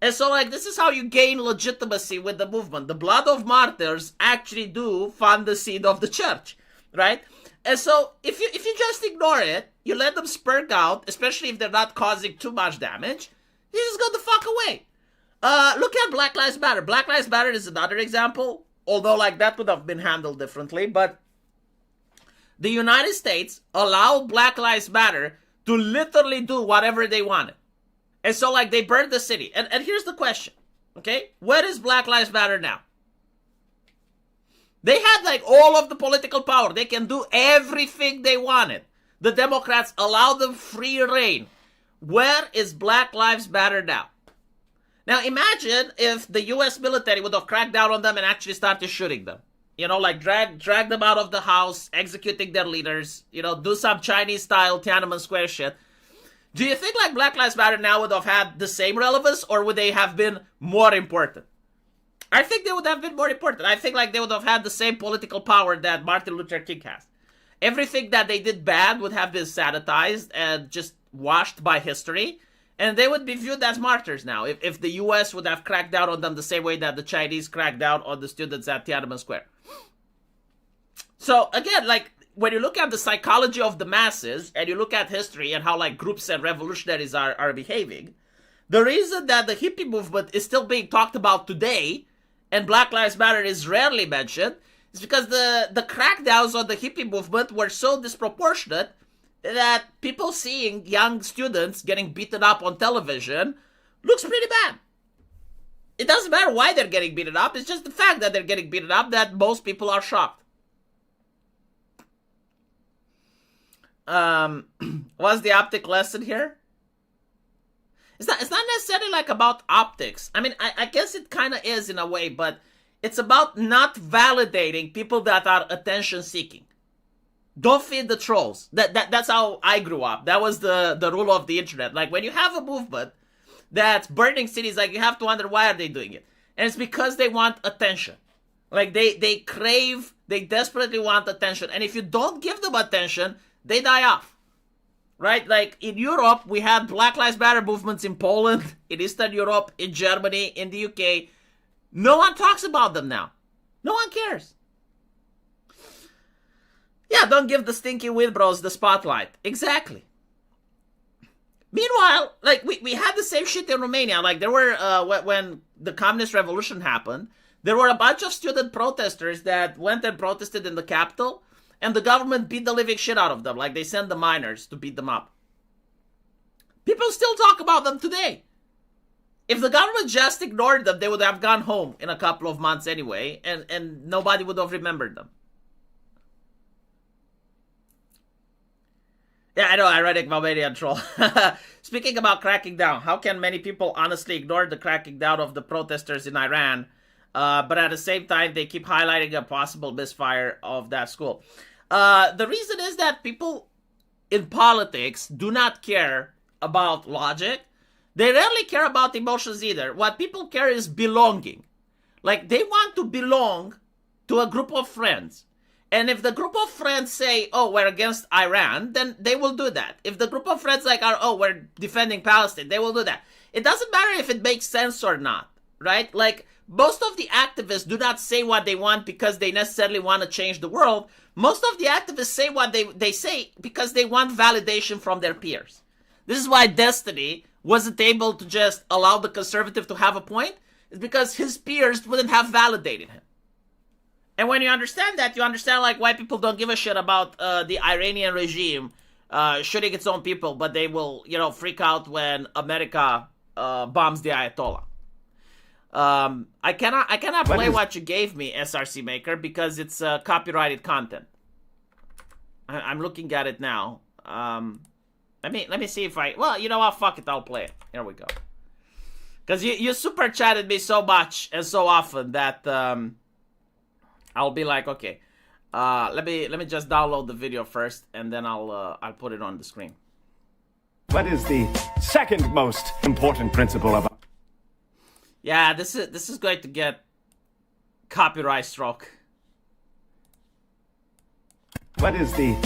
And so, like, this is how you gain legitimacy with the movement. The blood of martyrs actually do fund the seed of the church, right? And so if you just ignore it, you let them spurg out, especially if they're not causing too much damage, you just go the fuck away. Look at Black Lives Matter. Black Lives Matter is another example, although like that would have been handled differently, but the United States allowed Black Lives Matter to literally do whatever they wanted. And so like they burned the city. And here's the question, okay? Where is Black Lives Matter now? They had like all of the political power. They can do everything they wanted. The Democrats allowed them free reign. Where is Black Lives Matter now? Now imagine if the US military would have cracked down on them and actually started shooting them. You know, like drag them out of the house, executing their leaders, you know, do some Chinese style Tiananmen Square shit. Do you think like Black Lives Matter now would have had the same relevance, or would they have been more important? I think they would have been more important. I think like they would have had the same political power that Martin Luther King has. Everything that they did bad would have been sanitized and just washed by history. And they would be viewed as martyrs now if the US would have cracked down on them the same way that the Chinese cracked down on the students at Tiananmen Square. So again, like when you look at the psychology of the masses and you look at history and how like groups and revolutionaries are behaving, the reason that the hippie movement is still being talked about today and Black Lives Matter is rarely mentioned is because the crackdowns on the hippie movement were so disproportionate that people seeing young students getting beaten up on television looks pretty bad. It doesn't matter why they're getting beaten up. It's just the fact that they're getting beaten up that most people are shocked. What's the optic lesson here? It's not necessarily like about optics. I mean, I guess it kind of is in a way, but it's about not validating people that are attention seeking. Don't feed the trolls. That's how I grew up. That was the rule of the internet. Like when you have a movement that's burning cities, like you have to wonder why are they doing it. And it's because they want attention. Like they desperately want attention. And if you don't give them attention, they die off. Right? Like in Europe, we had Black Lives Matter movements in Poland, in Eastern Europe, in Germany, in the UK. No one talks about them now. No one cares. Yeah, don't give the stinky weed bros the spotlight. Exactly. Meanwhile, like we had the same shit in Romania. Like there were when the communist revolution happened, there were a bunch of student protesters that went and protested in the capital, and the government beat the living shit out of them. Like they sent the miners to beat them up. People still talk about them today. If the government just ignored them, they would have gone home in a couple of months anyway, and nobody would have remembered them. Yeah, I know, ironic Valmanian troll. Speaking about cracking down, how can many people honestly ignore the cracking down of the protesters in Iran, but at the same time they keep highlighting a possible misfire of that school? The reason is that people in politics do not care about logic. They rarely care about emotions either. What people care is belonging. Like they want to belong to a group of friends. And if the group of friends say, oh, we're against Iran, then they will do that. If the group of friends like are, oh, we're defending Palestine, they will do that. It doesn't matter if it makes sense or not, right? Like most of the activists do not say what they want because they necessarily want to change the world. Most of the activists say what they say because they want validation from their peers. This is why Destiny wasn't able to just allow the conservative to have a point. It's because his peers wouldn't have validated him. And when you understand that, you understand like why people don't give a shit about the Iranian regime shooting its own people, but they will, you know, freak out when America bombs the Ayatollah. I cannot play what you gave me, SRC Maker, because it's copyrighted content. I'm looking at it now. Let me see if I. Well, you know what? Fuck it, I'll play it. Here we go. Because you super chatted me so much and so often that I'll be like, okay, let me just download the video first, and then I'll put it on the screen. What is the second most important principle of? Yeah, this is going to get copyright stroke. What is the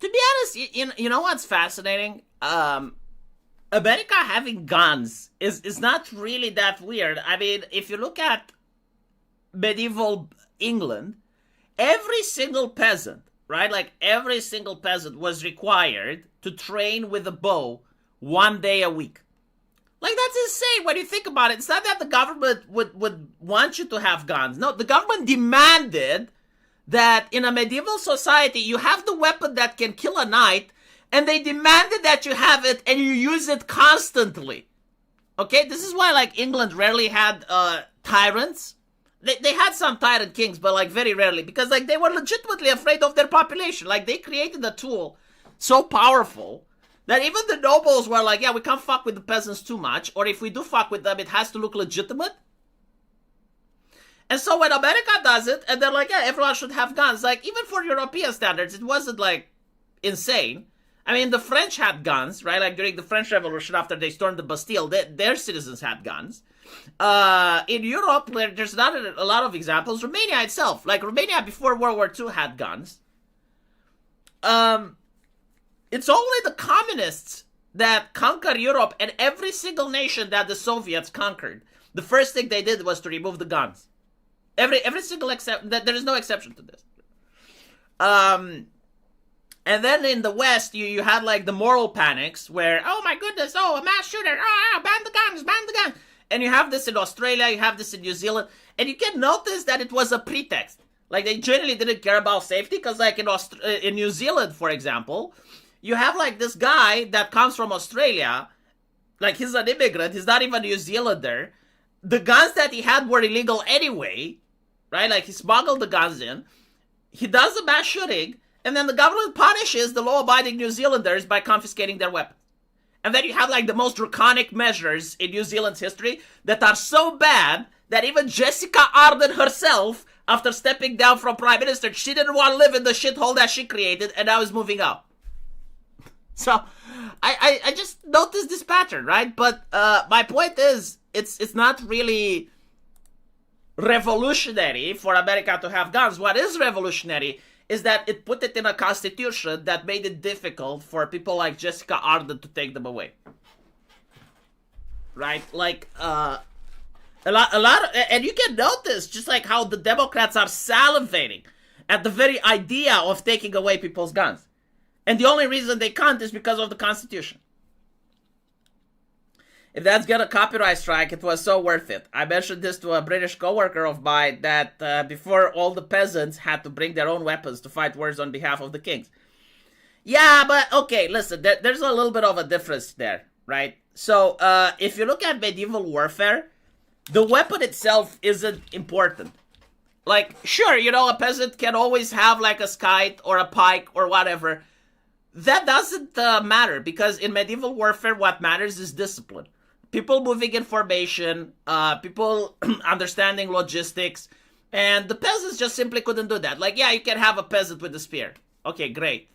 To be honest, you know what's fascinating? America having guns is not really that weird. I mean, if you look at medieval England, every single peasant, right? Like every single peasant was required to train with a bow 1 day a week. Like, that's insane when you think about it. It's not that the government would want you to have guns. No, the government demanded that in a medieval society, you have the weapon that can kill a knight, and they demanded that you have it and you use it constantly. Okay, this is why, like, England rarely had tyrants. They had some tyrant kings, but, like, very rarely, because, like, they were legitimately afraid of their population. Like, they created a tool so powerful that even the nobles were like, yeah, we can't fuck with the peasants too much, or if we do fuck with them, it has to look legitimate. And so when America does it, and they're like, yeah, everyone should have guns, like, even for European standards, it wasn't, like, insane. I mean, the French had guns, right? Like, during the French Revolution, after they stormed the Bastille, their citizens had guns. In Europe, there's not a lot of examples. Romania itself, like, Romania before World War II had guns. It's only the communists that conquer Europe, and every single nation that the Soviets conquered, the first thing they did was to remove the guns. Every single exception, there is no exception to this. And then in the West, you had like the moral panics where, oh my goodness, oh, a mass shooter, ban the guns, ban the guns. And you have this in Australia, you have this in New Zealand, and you can notice that it was a pretext. Like, they generally didn't care about safety, because like in New Zealand, for example, you have like this guy that comes from Australia, like he's an immigrant, he's not even a New Zealander. The guns that he had were illegal anyway, right? Like, he smuggled the guns in, he does a mass shooting, and then the government punishes the law-abiding New Zealanders by confiscating their weapons. And then you have like the most draconic measures in New Zealand's history that are so bad that even Jessica Ardern herself, after stepping down from Prime Minister, she didn't want to live in the shithole that she created, and now is moving out. So, I just noticed this pattern, right? But my point is, it's not really revolutionary for America to have guns. What is revolutionary is that it put it in a constitution that made it difficult for people like Jessica Ardern to take them away. Right? Like, a lot of, and you can notice just like how the Democrats are salivating at the very idea of taking away people's guns. And the only reason they can't is because of the Constitution. If that's got a copyright strike, it was so worth it. I mentioned this to a British coworker of mine that before all the peasants had to bring their own weapons to fight wars on behalf of the kings. Yeah, but okay, listen, there's a little bit of a difference there, right? So if you look at medieval warfare, the weapon itself isn't important. Like, sure, you know, a peasant can always have like a scythe or a pike or whatever. That doesn't matter, because in medieval warfare, what matters is discipline. People moving in formation, people understanding logistics, and the peasants just simply couldn't do that. Like, yeah, you can have a peasant with a spear. Okay, great.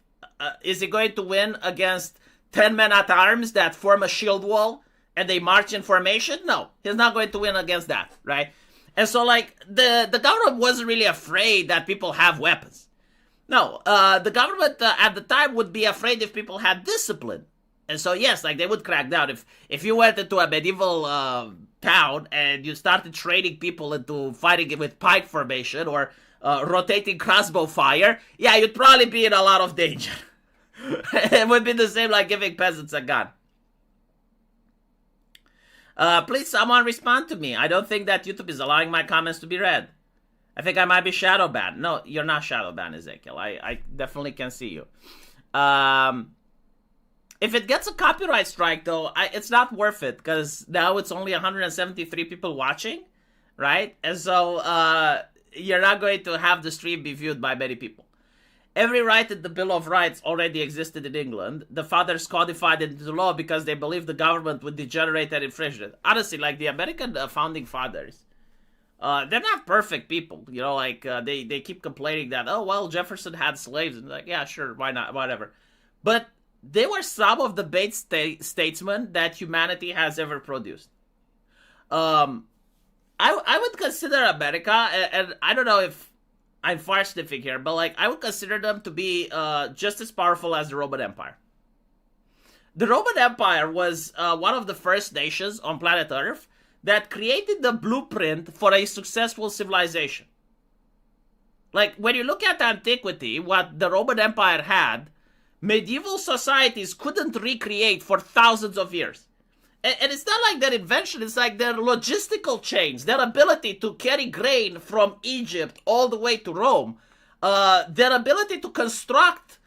Is he going to win against 10 men at arms that form a shield wall and they march in formation? No, he's not going to win against that, right? And so, like, the government wasn't really afraid that people have weapons. No, the government at the time would be afraid if people had discipline. And so, yes, like, they would crack down. If you went into a medieval town and you started training people into fighting with pike formation or rotating crossbow fire, yeah, you'd probably be in a lot of danger. It would be the same like giving peasants a gun. Please, someone respond to me. I don't think that YouTube is allowing my comments to be read. I think I might be shadow banned. No, you're not shadow banned, Ezekiel. I definitely can see you. If it gets a copyright strike, though, it's not worth it, because now it's only 173 people watching, right? And so you're not going to have the stream be viewed by many people. Every right in the Bill of Rights already existed in England. The fathers codified it into law because they believed the government would degenerate and infringe it. Honestly, like the American founding fathers, they're not perfect people, you know, like, they keep complaining that, oh, well, Jefferson had slaves, and like, yeah, sure, why not, whatever. But they were some of the best statesmen that humanity has ever produced. I would consider America, and I don't know if I'm far sniffing here, but like I would consider them to be just as powerful as the Roman Empire. The Roman Empire was one of the first nations on planet Earth that created the blueprint for a successful civilization. Like, when you look at antiquity, what the Roman Empire had, medieval societies couldn't recreate for thousands of years. And it's not like their invention, it's like their logistical chains, their ability to carry grain from Egypt all the way to Rome, their ability to construct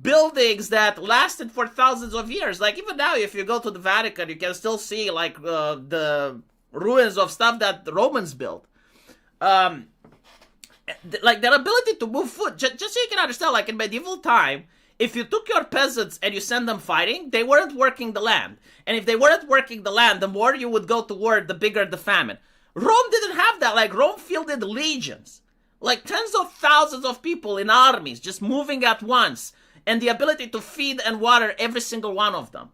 buildings that lasted for thousands of years. Like, even now, if you go to the Vatican, you can still see, like, the ruins of stuff that the Romans built. Like, their ability to move food, just so you can understand, like, in medieval time, if you took your peasants and you sent them fighting, they weren't working the land. And if they weren't working the land, the more you would go to war, the bigger the famine. Rome didn't have that. Like, Rome fielded legions. Like, tens of thousands of people in armies just moving at once. And the ability to feed and water every single one of them.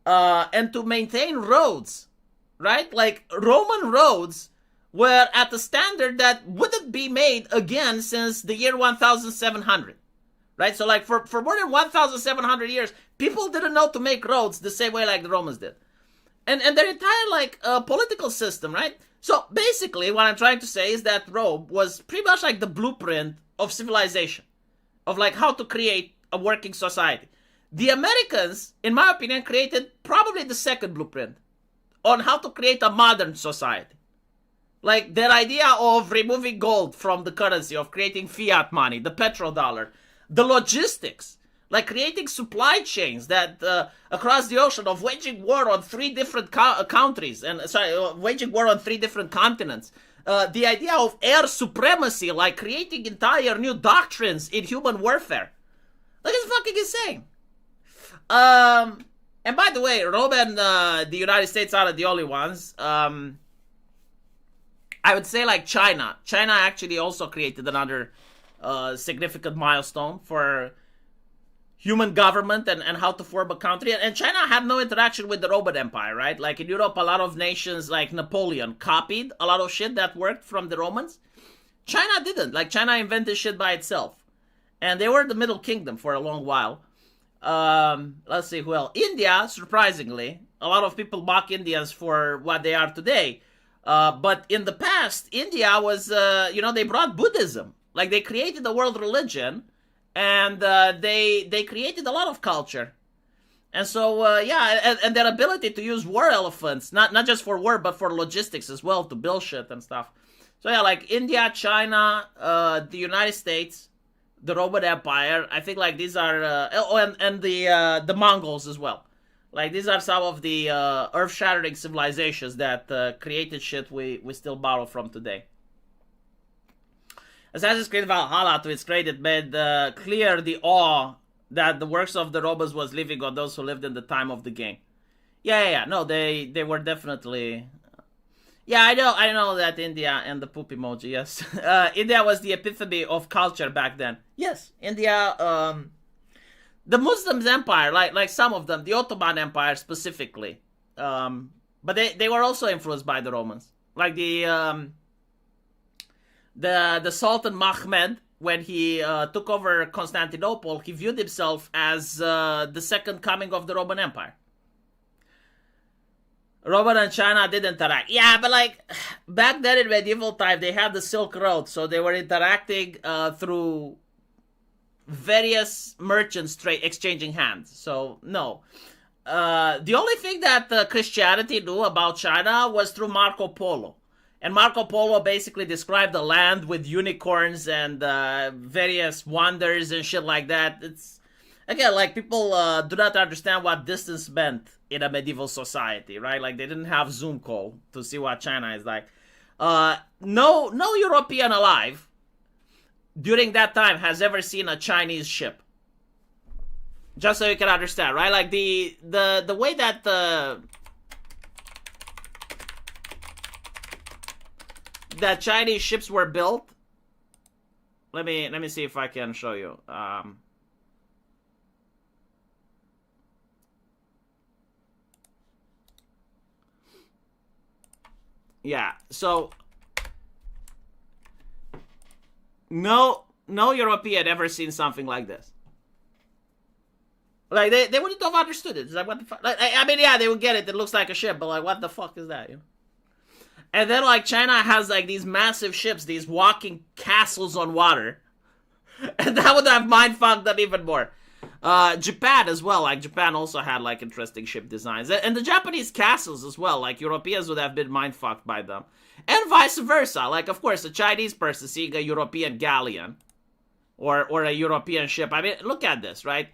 And to maintain roads. Right? Like, Roman roads were at a standard that wouldn't be made again since the year 1700. Right? So, like, for more than 1,700 years, people didn't know to make roads the same way like the Romans did. And their entire, like, political system, right? So, basically, what I'm trying to say is that Rome was pretty much like the blueprint of civilization. Of, like, how to create a working society. The Americans, in my opinion, created probably the second blueprint on how to create a modern society. Like, their idea of removing gold from the currency, of creating fiat money, the petrodollar, the logistics, like creating supply chains that across the ocean, of waging war on three different countries, and waging war on three different continents. The idea of air supremacy, like creating entire new doctrines in human warfare. Like, it's fucking insane. And by the way, Rome and the United States aren't the only ones. I would say, like, China. China actually also created another significant milestone for human government and how to form a country. And China had no interaction with the Roman Empire, right? Like, in Europe, a lot of nations like Napoleon copied a lot of shit that worked from the Romans. China didn't. Like, China invented shit by itself. And they were the Middle Kingdom for a long while. Let's see who else. India, surprisingly. A lot of people mock Indians for what they are today. But in the past, India was, they brought Buddhism. Like, they created a world religion, and they created a lot of culture. And so, and their ability to use war elephants, not just for war, but for logistics as well, to build shit and stuff. So, yeah, like, India, China, the United States, the Roman Empire, I think, like, these are, and the Mongols as well. Like, these are some of the earth-shattering civilizations that created shit we still borrow from today. Assassin's Creed Valhalla, to its credit, made clear the awe that the works of the Romans was leaving on those who lived in the time of the game. Yeah. No, they were definitely... Yeah, I know that India and the poop emoji, yes. India was the epitome of culture back then. Yes, India, the Muslims empire, like some of them, the Ottoman Empire specifically. But they were also influenced by the Romans. Like the Sultan Mahmed, when he took over Constantinople, he viewed himself as the second coming of the Roman Empire. Roman and China did interact. Yeah, but like, back then in medieval time, they had the Silk Road, so they were interacting through various merchants exchanging hands. So, no. The only thing that Christianity knew about China was through Marco Polo. And Marco Polo basically described the land with unicorns and various wonders and shit like that. It's, again, like, people do not understand what distance meant in a medieval society, right? Like, they didn't have Zoom call to see what China is like. No European alive during that time has ever seen a Chinese ship. Just so you can understand, right? Like, the way that that Chinese ships were built. Let me see if I can show you. Yeah, so no European ever seen something like this. Like, they wouldn't have understood it. It's like, what the fuck? Like, I mean, yeah, they would get it. It looks like a ship, but like, what the fuck is that, you know? And then, like, China has, like, these massive ships, these walking castles on water. And that would have mind-fucked them even more. Japan as well. Like, Japan also had, like, interesting ship designs. And the Japanese castles as well. Like, Europeans would have been mind-fucked by them. And vice versa. Like, of course, a Chinese person seeing a European galleon. Or a European ship. I mean, look at this, right?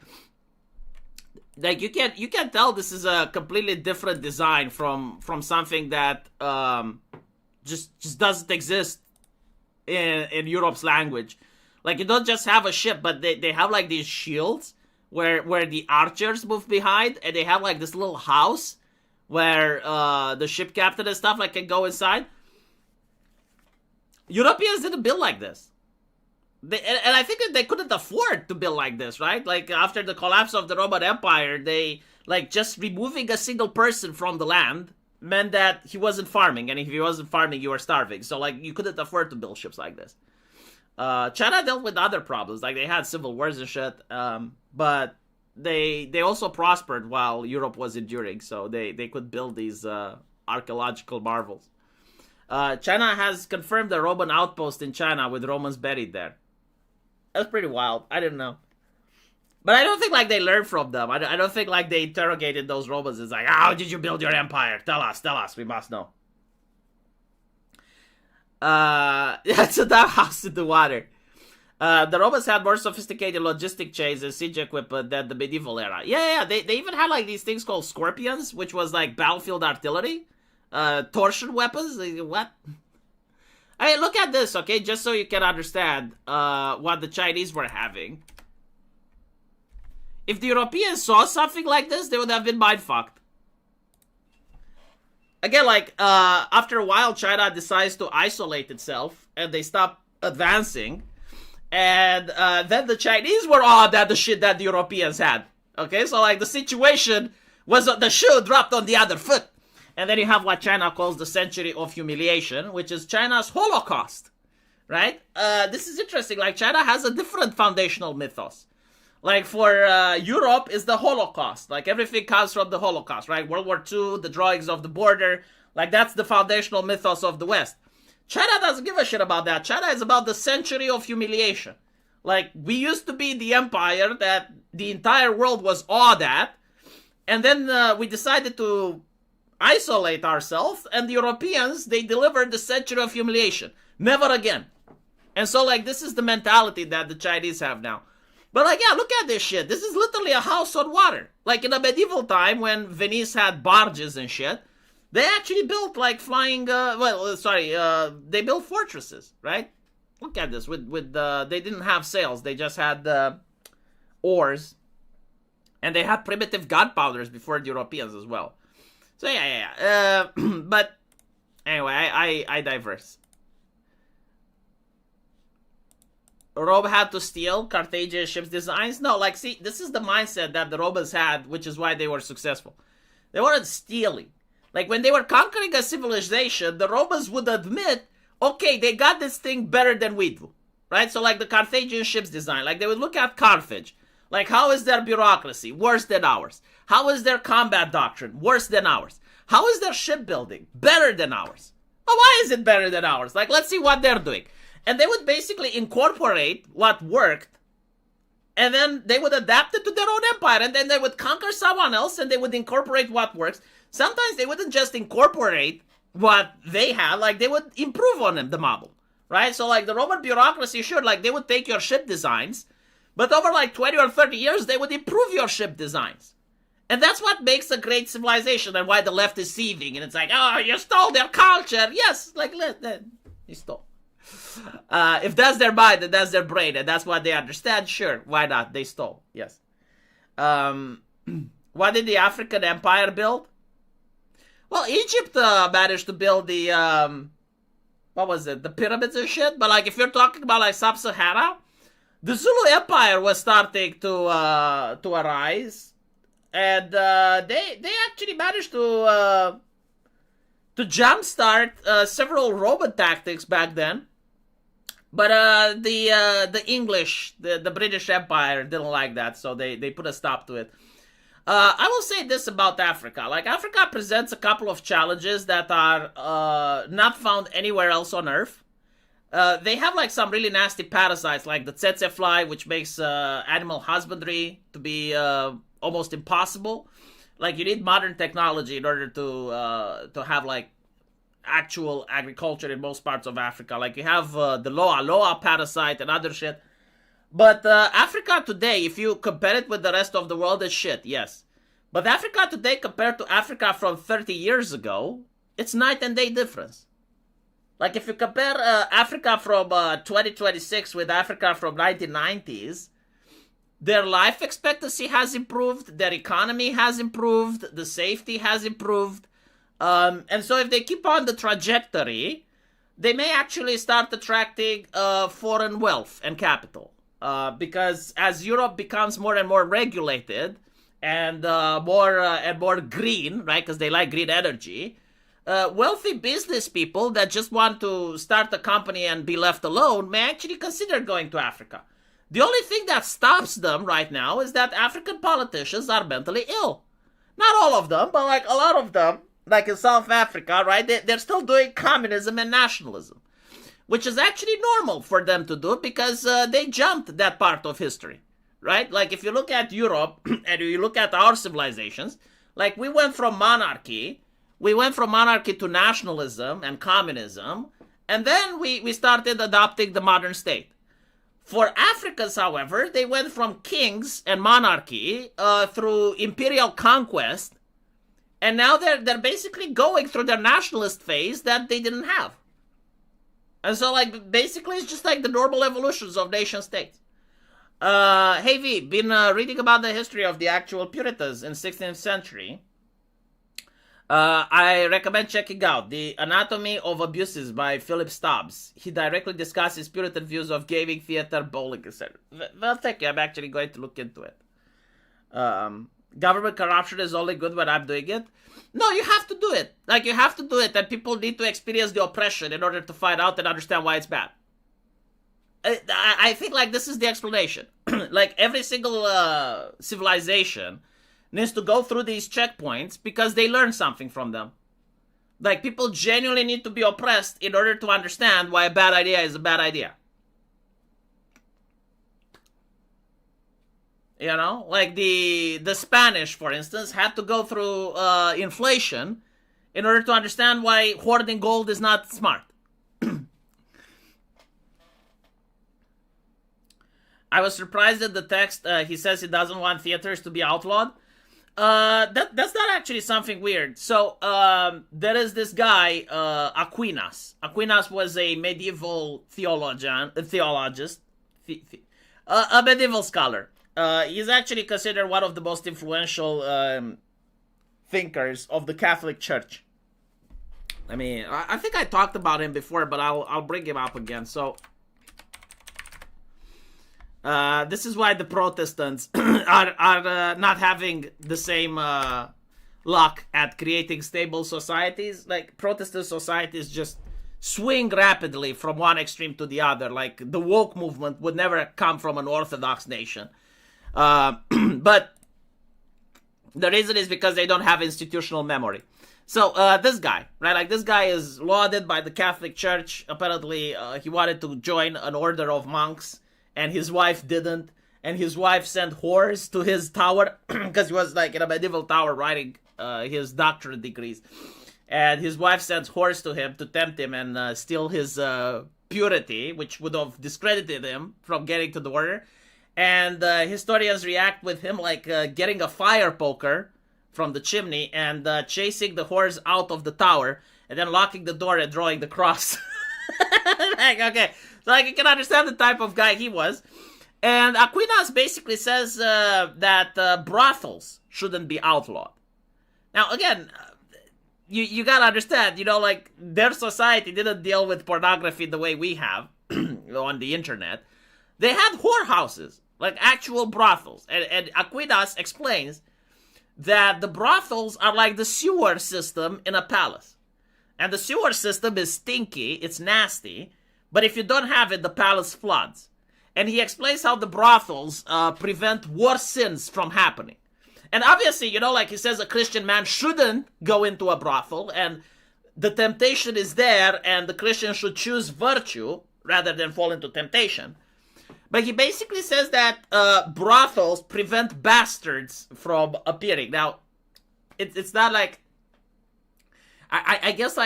Like, you can tell this is a completely different design from something that just doesn't exist in Europe's language. Like, you don't just have a ship, but they have like these shields where the archers move behind, and they have like this little house where the ship captain and stuff like can go inside. Europeans didn't build like this. And I think that they couldn't afford to build like this, right? Like, after the collapse of the Roman Empire, they, like, just removing a single person from the land meant that he wasn't farming. And if he wasn't farming, you were starving. So, like, you couldn't afford to build ships like this. China dealt with other problems. Like, they had civil wars and shit. But they also prospered while Europe was enduring. So they could build these archaeological marvels. China has confirmed a Roman outpost in China with Romans buried there. That's pretty wild. I didn't know. But I don't think, like, they learned from them. I don't think, like, they interrogated those Romans. It's like, how did you build your empire? Tell us. We must know. It's a dog house in the water. The Romans had more sophisticated logistic chains and siege equipment than the medieval era. Yeah. They even had, like, these things called scorpions, which was, like, battlefield artillery. Torsion weapons? What? I mean, look at this, okay? Just so you can understand what the Chinese were having. If the Europeans saw something like this, they would have been mind-fucked. Again, like, after a while, China decides to isolate itself, and they stop advancing. And then the Chinese were awed at the shit that the Europeans had. Okay, so, like, the situation was the shoe dropped on the other foot. And then you have what China calls the century of humiliation, which is China's Holocaust, right? This is interesting. Like, China has a different foundational mythos. Like, for Europe is the Holocaust. Like, everything comes from the Holocaust, right? World War II, the drawings of the border. Like, that's the foundational mythos of the West. China doesn't give a shit about that. China is about the century of humiliation. Like, we used to be the empire that the entire world was awed at. And then we decided to isolate ourselves, and the Europeans, they delivered the century of humiliation. Never again. And so, like, this is the mentality that the Chinese have now. But, like, yeah, look at this shit. This is literally a house on water. Like, in a medieval time, when Venice had barges and shit, they actually built, like, flying, they built fortresses, right? Look at this. They didn't have sails. They just had oars. And they had primitive gunpowders before the Europeans as well. So, yeah. But, anyway, I diverse. Rome had to steal Carthaginian ships' designs? No, like, see, this is the mindset that the Romans had, which is why they were successful. They weren't stealing. Like, when they were conquering a civilization, the Romans would admit, okay, they got this thing better than we do. Right? So, like, the Carthaginian ships' design, like, they would look at Carthage. Like, how is their bureaucracy? Worse than ours. How is their combat doctrine? Worse than ours. How is their shipbuilding? Better than ours. Well, why is it better than ours? Like, let's see what they're doing. And they would basically incorporate what worked, and then they would adapt it to their own empire, and then they would conquer someone else, and they would incorporate what works. Sometimes they wouldn't just incorporate what they had, like, they would improve on them, the model, right? So, like, the Roman bureaucracy, sure, like, they would take your ship designs, but over, like, 20 or 30 years, they would improve your ship designs. And that's what makes a great civilization, and why the left is seething, and it's like, oh, you stole their culture. Yes, like, you stole. If that's their mind and that's their brain and that's what they understand, sure, why not? They stole, yes. What did the African Empire build? Well, Egypt managed to build the, the pyramids and shit. But, like, if you're talking about, like, Sub-Sahara, the Zulu Empire was starting to arise. And they actually managed to jumpstart several Roman tactics back then. But the English, the British Empire didn't like that, so they put a stop to it. I will say this about Africa. Like, Africa presents a couple of challenges that are not found anywhere else on Earth. They have, like, some really nasty parasites, like the tsetse fly, which makes animal husbandry to be almost impossible. Like, you need modern technology in order to have, like, actual agriculture in most parts of Africa. Like, you have the Loa parasite and other shit. But Africa today, if you compare it with the rest of the world, is shit, yes. But Africa today compared to Africa from 30 years ago, it's night and day difference. Like, if you compare Africa from 2026 with Africa from 1990s, their life expectancy has improved, their economy has improved, the safety has improved. And so if they keep on the trajectory, they may actually start attracting foreign wealth and capital. Because as Europe becomes more and more regulated and more green, right? Because they like green energy, wealthy business people that just want to start a company and be left alone may actually consider going to Africa. The only thing that stops them right now is that African politicians are mentally ill. Not all of them, but like a lot of them, like in South Africa, right? They're still doing communism and nationalism, which is actually normal for them to do because they jumped that part of history, right? Like, if you look at Europe and you look at our civilizations, like, we went from monarchy to nationalism and communism, and then we started adopting the modern state. For Africans, however, they went from kings and monarchy through imperial conquest, and now they're basically going through their nationalist phase that they didn't have. And so, like, basically, it's just like the normal evolutions of nation states. Hey V, been reading about the history of the actual Puritans in 16th century. I recommend checking out The Anatomy of Abuses by Philip Stubbs. He directly discusses Puritan views of gaming, theater, bowling, etc. Well, thank you. I'm actually going to look into it. Government corruption is only good when I'm doing it. No, you have to do it. Like, you have to do it, and people need to experience the oppression in order to find out and understand why it's bad. I think, like, this is the explanation. Like, every single civilization needs to go through these checkpoints because they learn something from them. Like, people genuinely need to be oppressed in order to understand why a bad idea is a bad idea. You know, like the Spanish, for instance, had to go through inflation in order to understand why hoarding gold is not smart. I was surprised at the text. He says he doesn't want theaters to be outlawed. That's not actually something weird. So there is this guy, Aquinas. Aquinas was a medieval theologist, a medieval scholar. He's actually considered one of the most influential thinkers of the Catholic Church. I mean, I think I talked about him before, but I'll bring him up again. So this is why the Protestants are not having the same luck at creating stable societies. Like, Protestant societies just swing rapidly from one extreme to the other. Like, the woke movement would never come from an Orthodox nation. But the reason is because they don't have institutional memory. So this guy, right? Like, this guy is lauded by the Catholic Church. Apparently, he wanted to join an order of monks, and his wife didn't. And his wife sent whores to his tower because he was, like, in a medieval tower writing his doctorate degrees. And his wife sent whores to him to tempt him and steal his purity, which would have discredited him from getting to the order. And historians react with him like getting a fire poker from the chimney and chasing the whores out of the tower and then locking the door and drawing the cross. Like, okay, so, like, you can understand the type of guy he was. And Aquinas basically says that brothels shouldn't be outlawed. Now, again, you gotta understand, you know, like, their society didn't deal with pornography the way we have on the internet. They had whorehouses, like actual brothels. And Aquinas explains that the brothels are like the sewer system in a palace. And the sewer system is stinky, it's nasty, But if you don't have it, the palace floods. And he explains how the brothels prevent worse sins from happening. And obviously, like he says, a Christian man shouldn't go into a brothel, and the temptation is there, and the Christian should choose virtue rather than fall into temptation. But he basically says that brothels prevent bastards from appearing. Now, it's not like... I guess,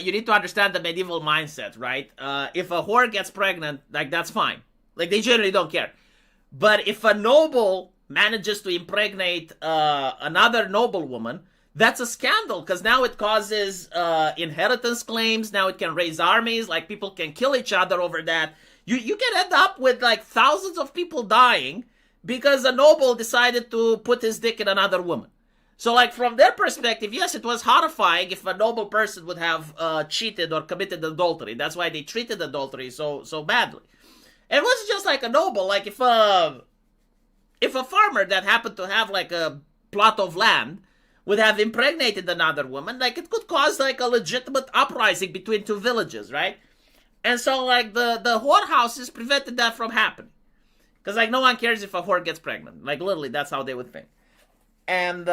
you need to understand the medieval mindset, right? If a whore gets pregnant, that's fine. They generally don't care. But if a noble manages to impregnate another noblewoman, that's a scandal, because now it causes inheritance claims. Now it can raise armies. People can kill each other over that. You can end up with thousands of people dying because a noble decided to put his dick in another woman. So from their perspective, yes, it was horrifying if a noble person would have cheated or committed adultery. That's why they treated adultery so badly. And it wasn't just a noble. If a farmer that happened to have a plot of land would have impregnated another woman, it could cause a legitimate uprising between two villages, right? And so the whorehouses prevented that from happening. Because no one cares if a whore gets pregnant. Literally, that's how they would think. And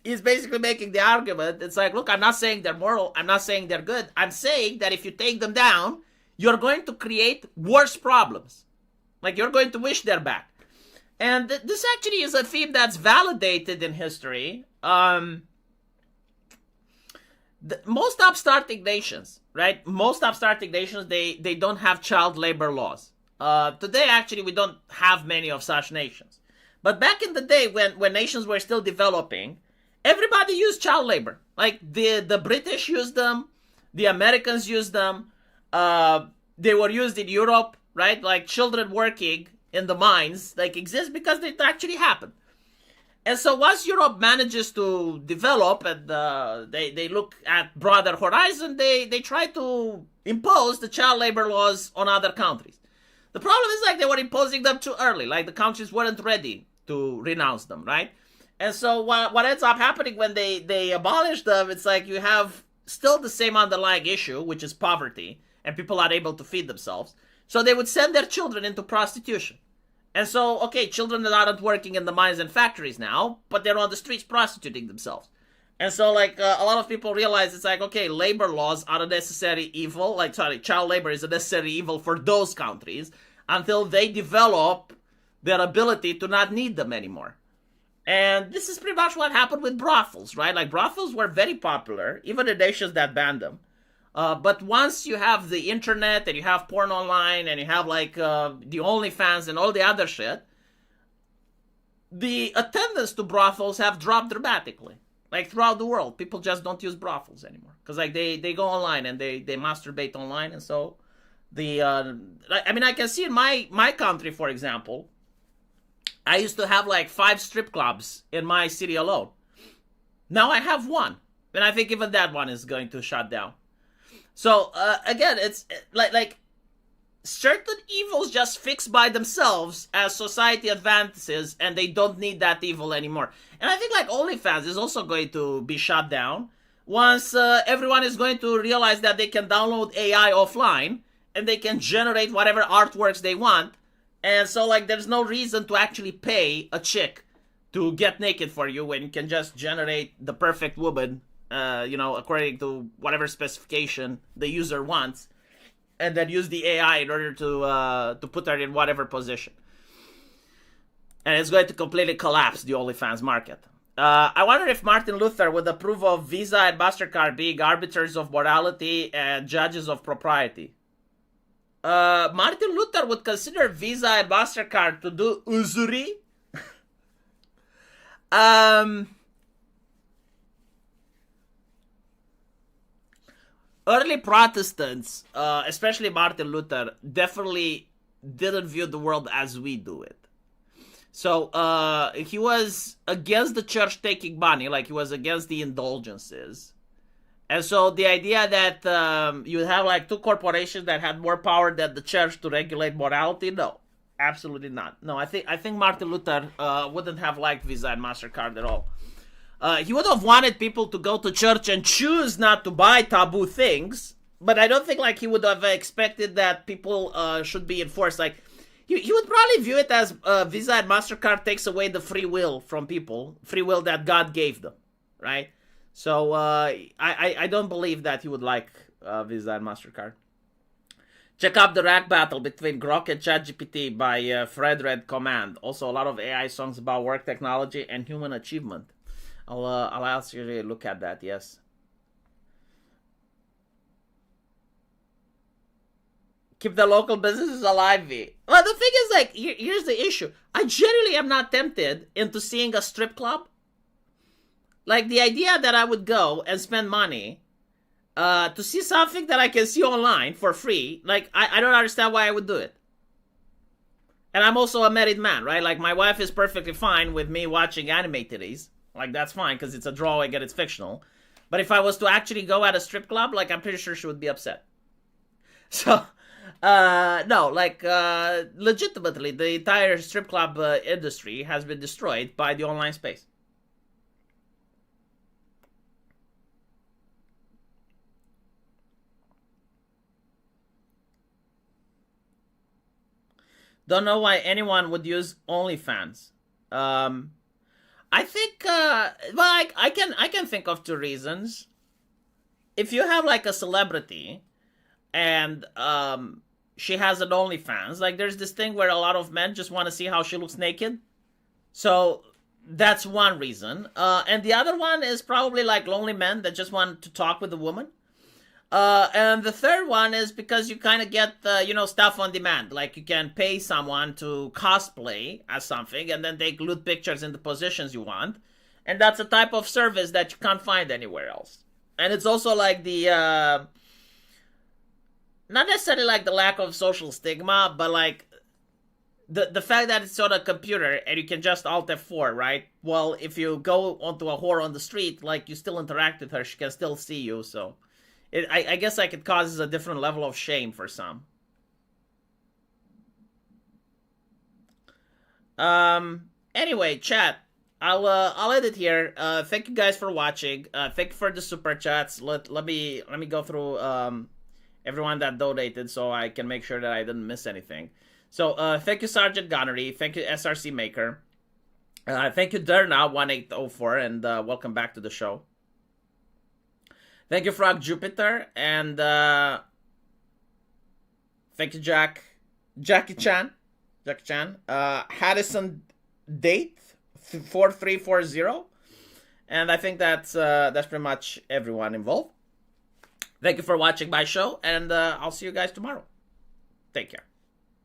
he's basically making the argument. It's look, I'm not saying they're moral. I'm not saying they're good. I'm saying that if you take them down, you're going to create worse problems. You're going to wish they're back. And this actually is a theme that's validated in history. Most upstarting nations, right? Most upstarting nations, they don't have child labor laws. Today, actually, we don't have many of such nations. But back in the day, when nations were still developing, everybody used child labor. The British used them, the Americans used them, they were used in Europe, right? Children working in the mines, exist because it actually happened. And so once Europe manages to develop and they look at broader horizon, they try to impose the child labor laws on other countries. The problem is they were imposing them too early. The countries weren't ready to renounce them, right? And so what ends up happening when they abolish them, it's you have still the same underlying issue, which is poverty, and people are able to feed themselves. So they would send their children into prostitution. And so, okay, children that aren't working in the mines and factories now, but they're on the streets prostituting themselves. And so, a lot of people realize it's okay, labor laws are a necessary evil. Child labor is a necessary evil for those countries until they develop their ability to not need them anymore. And this is pretty much what happened with brothels, right? Brothels were very popular, even in nations that banned them. But once you have the internet and you have porn online and you have the OnlyFans and all the other shit, the attendance to brothels have dropped dramatically. Throughout the world, people just don't use brothels anymore because they go online and they masturbate online, and so I can see in my country, for example, I used to have 5 strip clubs in my city alone. Now I have 1, and I think even that one is going to shut down. So, again, it's certain evils just fix by themselves as society advances, and they don't need that evil anymore. And I think OnlyFans is also going to be shut down once everyone is going to realize that they can download AI offline and they can generate whatever artworks they want. And so there's no reason to actually pay a chick to get naked for you when you can just generate the perfect woman, according to whatever specification the user wants, and then use the AI in order to put her in whatever position. And it's going to completely collapse the OnlyFans market. I wonder if Martin Luther would approve of Visa and MasterCard being arbiters of morality and judges of propriety. Martin Luther would consider Visa and MasterCard to do usury. Early Protestants, especially Martin Luther, definitely didn't view the world as we do it. So he was against the church taking money, he was against the indulgences. And so the idea that you would have 2 corporations that had more power than the church to regulate morality, no, absolutely not. No, I think Martin Luther wouldn't have liked Visa and MasterCard at all. He would have wanted people to go to church and choose not to buy taboo things, but I don't think like he would have expected that people should be enforced. Like he would probably view it as Visa and MasterCard takes away the free will from people, free will that God gave them, right? So I don't believe that he would like Visa and MasterCard. Check out the rap battle between Grok and ChatGPT by Fred Red Command. Also, a lot of AI songs about work technology and human achievement. I'll ask you to look at that. Yes. Keep the local businesses alive, V. Well, the thing is, like, here's the issue. I generally am not tempted into seeing a strip club. Like, the idea that I would go and spend money to see something that I can see online for free, like, I don't understand why I would do it. And I'm also a married man, right? Like, my wife is perfectly fine with me watching anime titties. Like, that's fine, because it's a drawing and it's fictional. But if I was to actually go at a strip club, like, I'm pretty sure she would be upset. So, no, like, legitimately, the entire strip club industry has been destroyed by the online space. Don't know why anyone would use OnlyFans. I think, well, I can think of two reasons. If you have like a celebrity, and she has an OnlyFans, like there's this thing where a lot of men just want to see how she looks naked. So that's one reason. And the other one is probably like lonely men that just want to talk with a woman. And the third one is because you kind of get, stuff on demand. Like you can pay someone to cosplay as something and then they glued pictures in the positions you want. And that's a type of service that you can't find anywhere else. And it's also like the, not necessarily like the lack of social stigma, but like the fact that it's on a computer and you can just Alt F4, right? Well, if you go onto a whore on the street, like you still interact with her, she can still see you, so... I guess like it causes a different level of shame for some. Anyway, chat. I'll end it here. Thank you guys for watching. Thank you for the super chats. Let me go through everyone that donated so I can make sure that I didn't miss anything. So thank you Sergeant Gunnery. Thank you SRC Maker. Thank you Derna1804 and welcome back to the show. Thank you, Frog Jupiter, and thank you, Jackie Chan, Haddison Date 4340, and I think that's pretty much everyone involved. Thank you for watching my show, and I'll see you guys tomorrow. Take care.